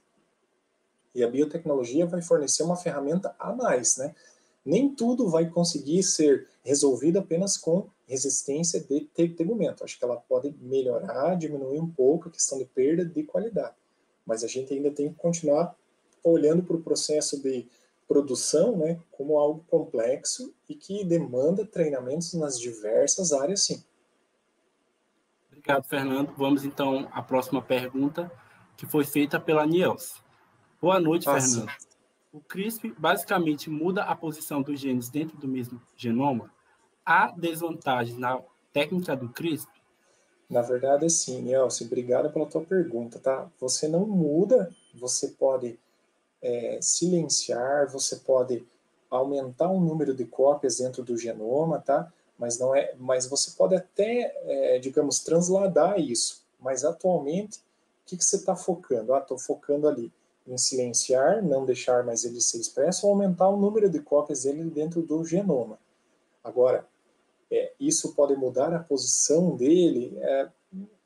C: e a biotecnologia vai fornecer uma ferramenta a mais, né? Nem tudo vai conseguir ser resolvido apenas com resistência de tegumento. Acho que ela pode melhorar, diminuir um pouco a questão de perda de qualidade. Mas a gente ainda tem que continuar olhando para o processo de produção, né, como algo complexo e que demanda treinamentos nas diversas áreas, sim.
A: Obrigado, Fernando. Vamos, então, à próxima pergunta, que foi feita pela Niels. Boa noite, Fernando.
C: Sim.
A: O CRISPR basicamente muda a posição dos genes dentro do mesmo genoma? Há desvantagens na técnica do CRISPR?
C: Na verdade, sim, Niels, obrigado pela tua pergunta, tá? Você não muda, você pode silenciar, você pode aumentar o número de cópias dentro do genoma, tá? Mas você pode até, digamos, transladar isso. Mas atualmente, o que você está focando? Estou focando ali em silenciar, não deixar mais ele ser expresso, ou aumentar o número de cópias dele dentro do genoma. Agora, isso pode mudar a posição dele?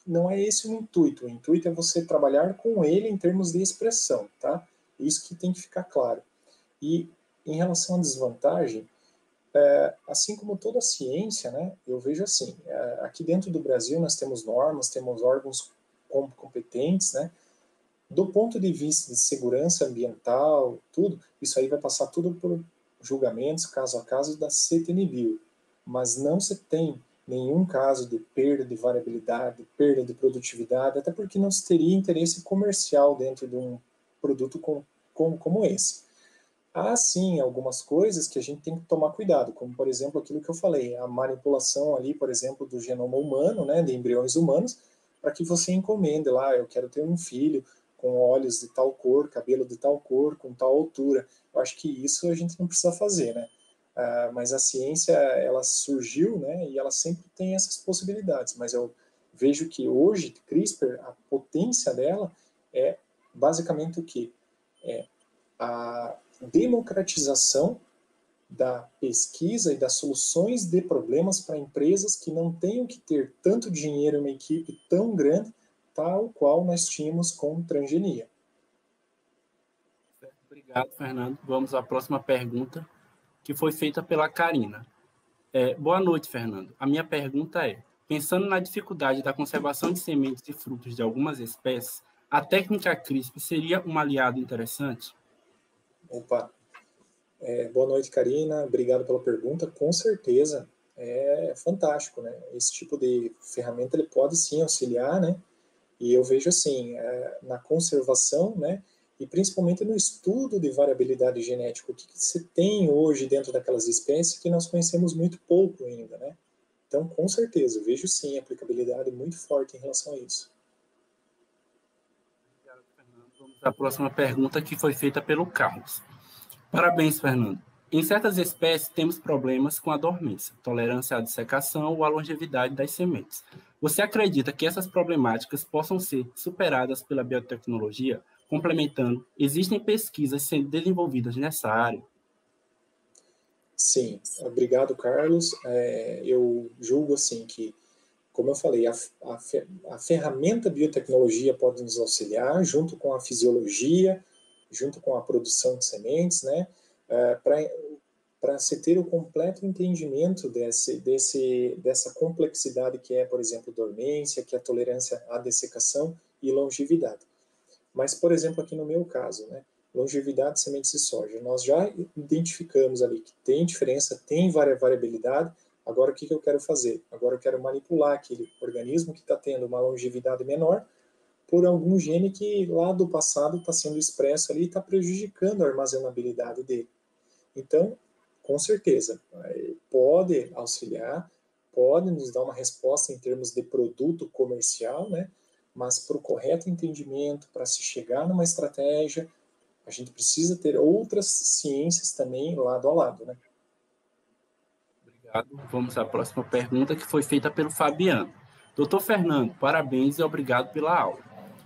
C: Não é esse o intuito. O intuito é você trabalhar com ele em termos de expressão, tá? Isso que tem que ficar claro. E em relação à desvantagem, assim como toda a ciência, né, eu vejo assim, aqui dentro do Brasil nós temos normas, temos órgãos competentes, né, do ponto de vista de segurança ambiental, tudo, isso aí vai passar tudo por julgamentos, caso a caso, da CTNBio. Mas não se tem nenhum caso de perda de variabilidade, perda de produtividade, até porque não se teria interesse comercial dentro de um produto como esse. Há, sim, algumas coisas que a gente tem que tomar cuidado, como, por exemplo, aquilo que eu falei, a manipulação ali, por exemplo, do genoma humano, né, de embriões humanos, para que você encomende lá, eu quero ter um filho com olhos de tal cor, cabelo de tal cor, com tal altura. Eu acho que isso a gente não precisa fazer, né? Mas a ciência, ela surgiu, né, e ela sempre tem essas possibilidades, mas eu vejo que hoje, CRISPR, a potência dela é basicamente o quê? É a democratização da pesquisa e das soluções de problemas para empresas que não tenham que ter tanto dinheiro em uma equipe tão grande, tal qual nós tínhamos com transgenia.
A: Obrigado, Fernando. Vamos à próxima pergunta, que foi feita pela Karina. Boa noite, Fernando. A minha pergunta é, pensando na dificuldade da conservação de sementes e frutos de algumas espécies, a técnica CRISPR seria um aliado interessante?
C: Opa, boa noite, Karina. Obrigado pela pergunta. Com certeza, é fantástico, né? Esse tipo de ferramenta ele pode sim auxiliar, né? E eu vejo assim, na conservação, né? E principalmente no estudo de variabilidade genética, o que se tem hoje dentro daquelas espécies que nós conhecemos muito pouco ainda, né? Então, com certeza, eu vejo sim aplicabilidade muito forte em relação a isso.
A: Obrigado, Fernando. Vamos à próxima pergunta, que foi feita pelo Carlos. Parabéns, Fernando. Em certas espécies, temos problemas com a dormência, tolerância à dissecação ou à longevidade das sementes. Você acredita que essas problemáticas possam ser superadas pela biotecnologia? Complementando, existem pesquisas sendo desenvolvidas nessa área?
C: Sim, obrigado, Carlos. Eu julgo assim que, como eu falei, a ferramenta biotecnologia pode nos auxiliar, junto com a fisiologia, junto com a produção de sementes, né, para se ter o completo entendimento dessa complexidade que é, por exemplo, dormência, que é a tolerância à dessecação e longevidade. Mas, por exemplo, aqui no meu caso, né, longevidade de sementes de soja, nós já identificamos ali que tem diferença, tem variabilidade. Agora, o que eu quero fazer? Agora eu quero manipular aquele organismo que está tendo uma longevidade menor por algum gene que lá do passado está sendo expresso ali e está prejudicando a armazenabilidade dele. Então, com certeza, pode auxiliar, pode nos dar uma resposta em termos de produto comercial, né? Mas para o correto entendimento, para se chegar numa estratégia, a gente precisa ter outras ciências também lado a lado, né?
A: Obrigado. Vamos à próxima pergunta, que foi feita pelo Fabiano. Doutor Fernando, parabéns e obrigado pela aula.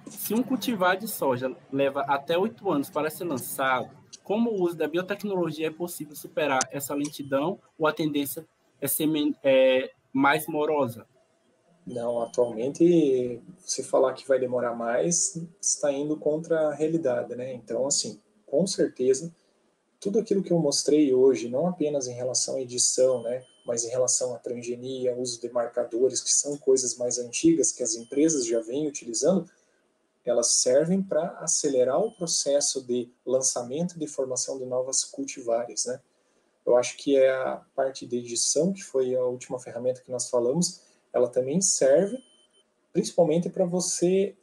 A: Se um cultivar de soja leva até 8 anos para ser lançado, como o uso da biotecnologia é possível superar essa lentidão ou a tendência é ser mais morosa?
C: Não, atualmente, se falar que vai demorar mais, está indo contra a realidade, né? Então, assim, com certeza, tudo aquilo que eu mostrei hoje, não apenas em relação à edição, né, mas em relação à transgenia, uso de marcadores, que são coisas mais antigas que as empresas já vêm utilizando, elas servem para acelerar o processo de lançamento de formação de novas cultivares, né? Eu acho que é a parte de edição, que foi a última ferramenta que nós falamos, ela também serve principalmente para você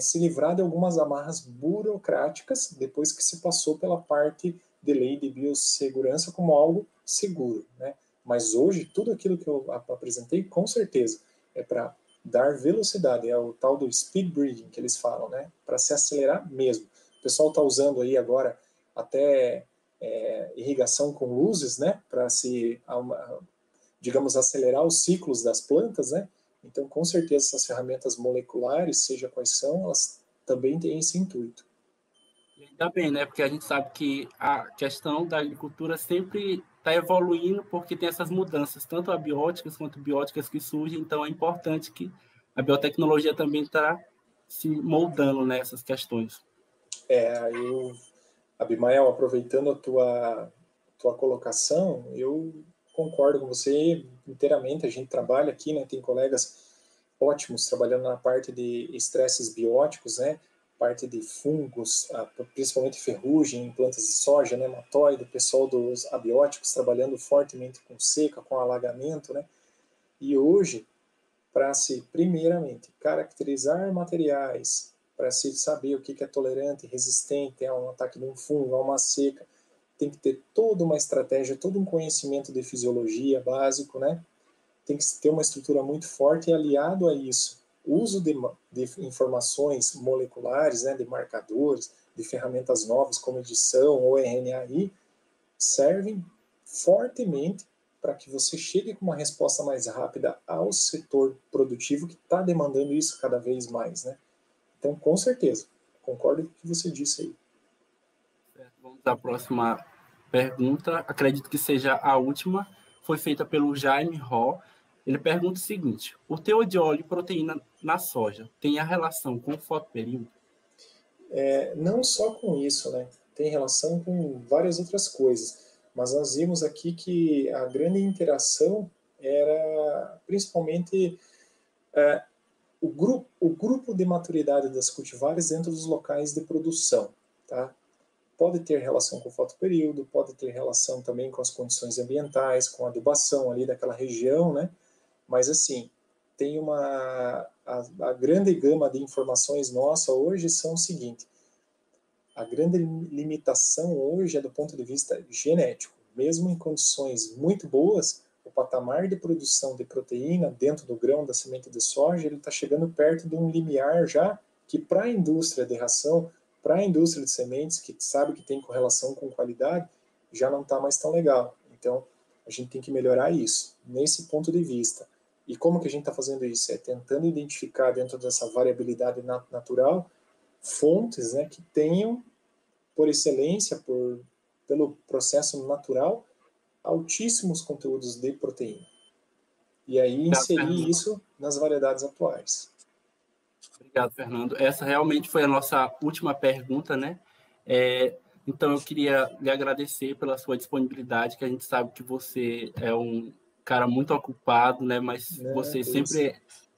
C: se livrar de algumas amarras burocráticas depois que se passou pela parte de lei de biossegurança como algo seguro, né? Mas hoje, tudo aquilo que eu apresentei, com certeza, é para dar velocidade, é o tal do speed breeding que eles falam, né? Para se acelerar mesmo. O pessoal está usando aí agora até irrigação com luzes, né? Para se, digamos, acelerar os ciclos das plantas, né? Então, com certeza, essas ferramentas moleculares, seja quais são, elas também têm esse intuito.
A: E ainda bem, né? Porque a gente sabe que a questão da agricultura sempre está evoluindo porque tem essas mudanças, tanto abióticas quanto bióticas que surgem. Então, é importante que a biotecnologia também está se moldando nessas questões.
C: Abimael, aproveitando a tua colocação, eu concordo com você inteiramente. A gente trabalha aqui, né? Tem colegas ótimos trabalhando na parte de estresses bióticos, né? Parte de fungos, principalmente ferrugem em plantas de soja, né? Nematóide, o pessoal dos abióticos trabalhando fortemente com seca, com alagamento, né? E hoje, para se, primeiramente, caracterizar materiais, para se saber o que é tolerante, resistente a um ataque de um fungo, a uma seca, tem que ter toda uma estratégia, todo um conhecimento de fisiologia básico, né? Tem que ter uma estrutura muito forte e aliado a isso, o uso de informações moleculares, né, de marcadores, de ferramentas novas como edição ou RNAi, servem fortemente para que você chegue com uma resposta mais rápida ao setor produtivo que está demandando isso cada vez mais, né? Então, com certeza, concordo com o que você disse aí.
A: Vamos à próxima pergunta. Acredito que seja a última. Foi feita pelo Jaime Ró. Ele pergunta o seguinte: o teor de óleo e proteína na soja tem a relação com o fotoperíodo?
C: Não só com isso, né? Tem relação com várias outras coisas. Mas nós vimos aqui que a grande interação era principalmente o grupo de maturidade das cultivares dentro dos locais de produção, tá? Pode ter relação com o fotoperíodo, pode ter relação também com as condições ambientais, com a adubação ali daquela região, né? Mas, assim, tem a grande gama de informações nossa hoje são o seguinte: a grande limitação hoje é do ponto de vista genético. Mesmo em condições muito boas, o patamar de produção de proteína dentro do grão da semente de soja, ele está chegando perto de um limiar já que para a indústria de ração, para a indústria de sementes, que sabe que tem correlação com qualidade, já não está mais tão legal. Então, a gente tem que melhorar isso, nesse ponto de vista. E como que a gente está fazendo isso? É tentando identificar dentro dessa variabilidade natural fontes, né, que tenham, por excelência, pelo processo natural, altíssimos conteúdos de proteína. E aí inserir isso nas variedades atuais.
A: Obrigado, Fernando. Essa realmente foi a nossa última pergunta, né? Então, eu queria lhe agradecer pela sua disponibilidade, que a gente sabe que você é um cara muito ocupado, né? Mas você sempre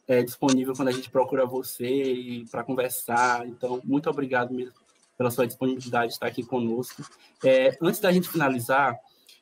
A: é disponível quando a gente procura você e para conversar. Então, muito obrigado mesmo pela sua disponibilidade de estar aqui conosco. Antes da gente finalizar,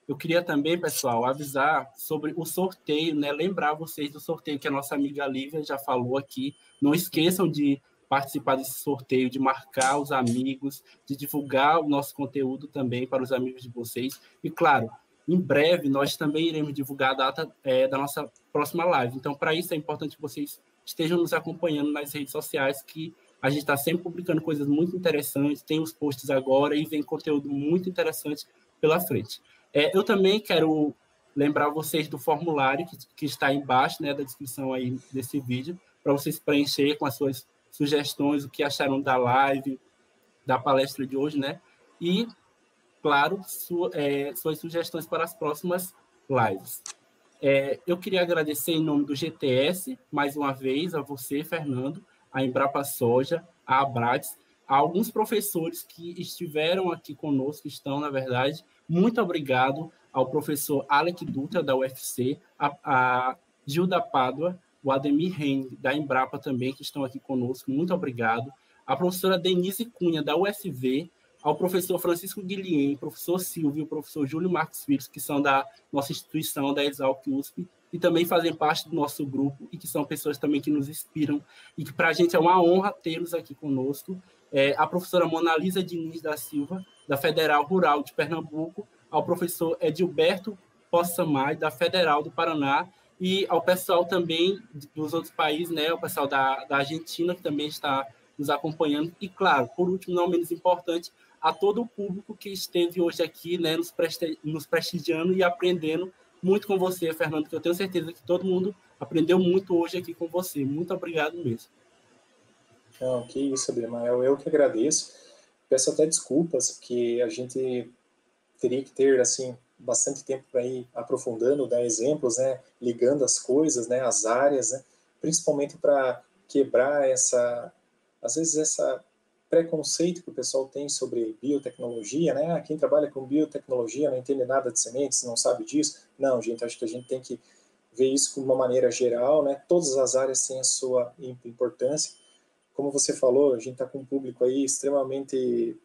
A: eu queria também, pessoal, avisar sobre o sorteio, né? Lembrar vocês do sorteio que a nossa amiga Lívia já falou aqui. Não esqueçam de participar desse sorteio, de marcar os amigos, de divulgar o nosso conteúdo também para os amigos de vocês. E, claro, em breve nós também iremos divulgar a data da nossa próxima live. Então, para isso é importante que vocês estejam nos acompanhando nas redes sociais, que a gente está sempre publicando coisas muito interessantes, tem os posts agora e vem conteúdo muito interessante pela frente. Eu também quero lembrar vocês do formulário que está embaixo, né, da descrição aí desse vídeo, para vocês preencherem com as suas sugestões, o que acharam da live, da palestra de hoje, né? E, claro, suas sugestões para as próximas lives. Eu queria agradecer em nome do GTS, mais uma vez, a você, Fernando, a Embrapa Soja, a Abrades, a alguns professores que estiveram aqui conosco, estão, na verdade, Muito obrigado ao professor Alec Dutra, da UFC, a Gilda Pádua, o Ademir Rein, da Embrapa também, que estão aqui conosco. Muito obrigado. A professora Denise Cunha, da UFV, ao professor Francisco Guilhem, professor Silvio, professor Júlio Marcos Filhos, que são da nossa instituição, da Exalc USP, e também fazem parte do nosso grupo, e que são pessoas também que nos inspiram, e que para a gente é uma honra tê-los aqui conosco. A professora Monalisa Diniz da Silva, da Federal Rural de Pernambuco, ao professor Edilberto Possamay, da Federal do Paraná, e ao pessoal também dos outros países, né, o pessoal da Argentina, que também está nos acompanhando, e, claro, por último, não menos importante, a todo o público que esteve hoje aqui, né, nos prestigiando e aprendendo muito com você, Fernando, que eu tenho certeza que todo mundo aprendeu muito hoje aqui com você. Muito obrigado mesmo.
C: Não, que isso, Abimael, eu que agradeço. Peço até desculpas, porque a gente teria que ter, assim, bastante tempo para ir aprofundando, dar exemplos, né, ligando as coisas, né, as áreas, né, principalmente para quebrar às vezes essa preconceito que o pessoal tem sobre biotecnologia, né? Quem trabalha com biotecnologia não entende nada de sementes, não sabe disso. Não, gente, acho que a gente tem que ver isso de uma maneira geral, né? Todas as áreas têm a sua importância. Como você falou, a gente está com um público aí extremamente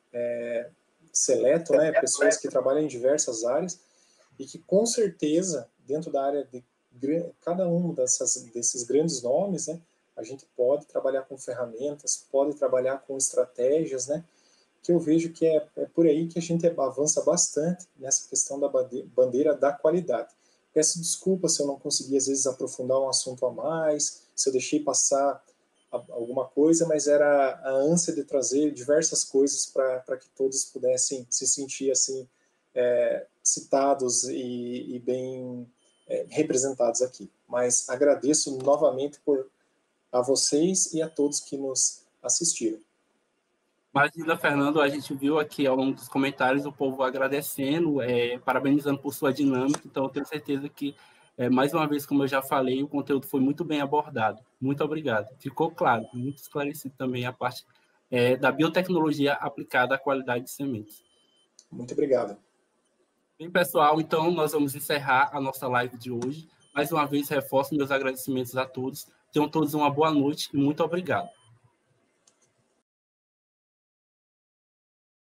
C: seleto, né? Pessoas que trabalham em diversas áreas e que, com certeza, dentro da área de cada um desses grandes nomes, né? A gente pode trabalhar com ferramentas, pode trabalhar com estratégias, né? Que eu vejo que é por aí que a gente avança bastante nessa questão da bandeira da qualidade. Peço desculpas se eu não consegui, às vezes, aprofundar um assunto a mais, se eu deixei passar alguma coisa, mas era a ânsia de trazer diversas coisas para que todos pudessem se sentir assim citados e bem representados aqui. Mas agradeço novamente a vocês e a todos que nos assistiram.
A: Imagina, Fernando, a gente viu aqui ao longo dos comentários o povo agradecendo, parabenizando por sua dinâmica, então eu tenho certeza que, mais uma vez, como eu já falei, o conteúdo foi muito bem abordado. Muito obrigado. Ficou claro, muito esclarecido também a parte da biotecnologia aplicada à qualidade de sementes.
C: Muito obrigado.
A: Bem, pessoal, então nós vamos encerrar a nossa live de hoje. Mais uma vez, reforço meus agradecimentos a todos. Tenham todos uma boa noite e muito obrigado.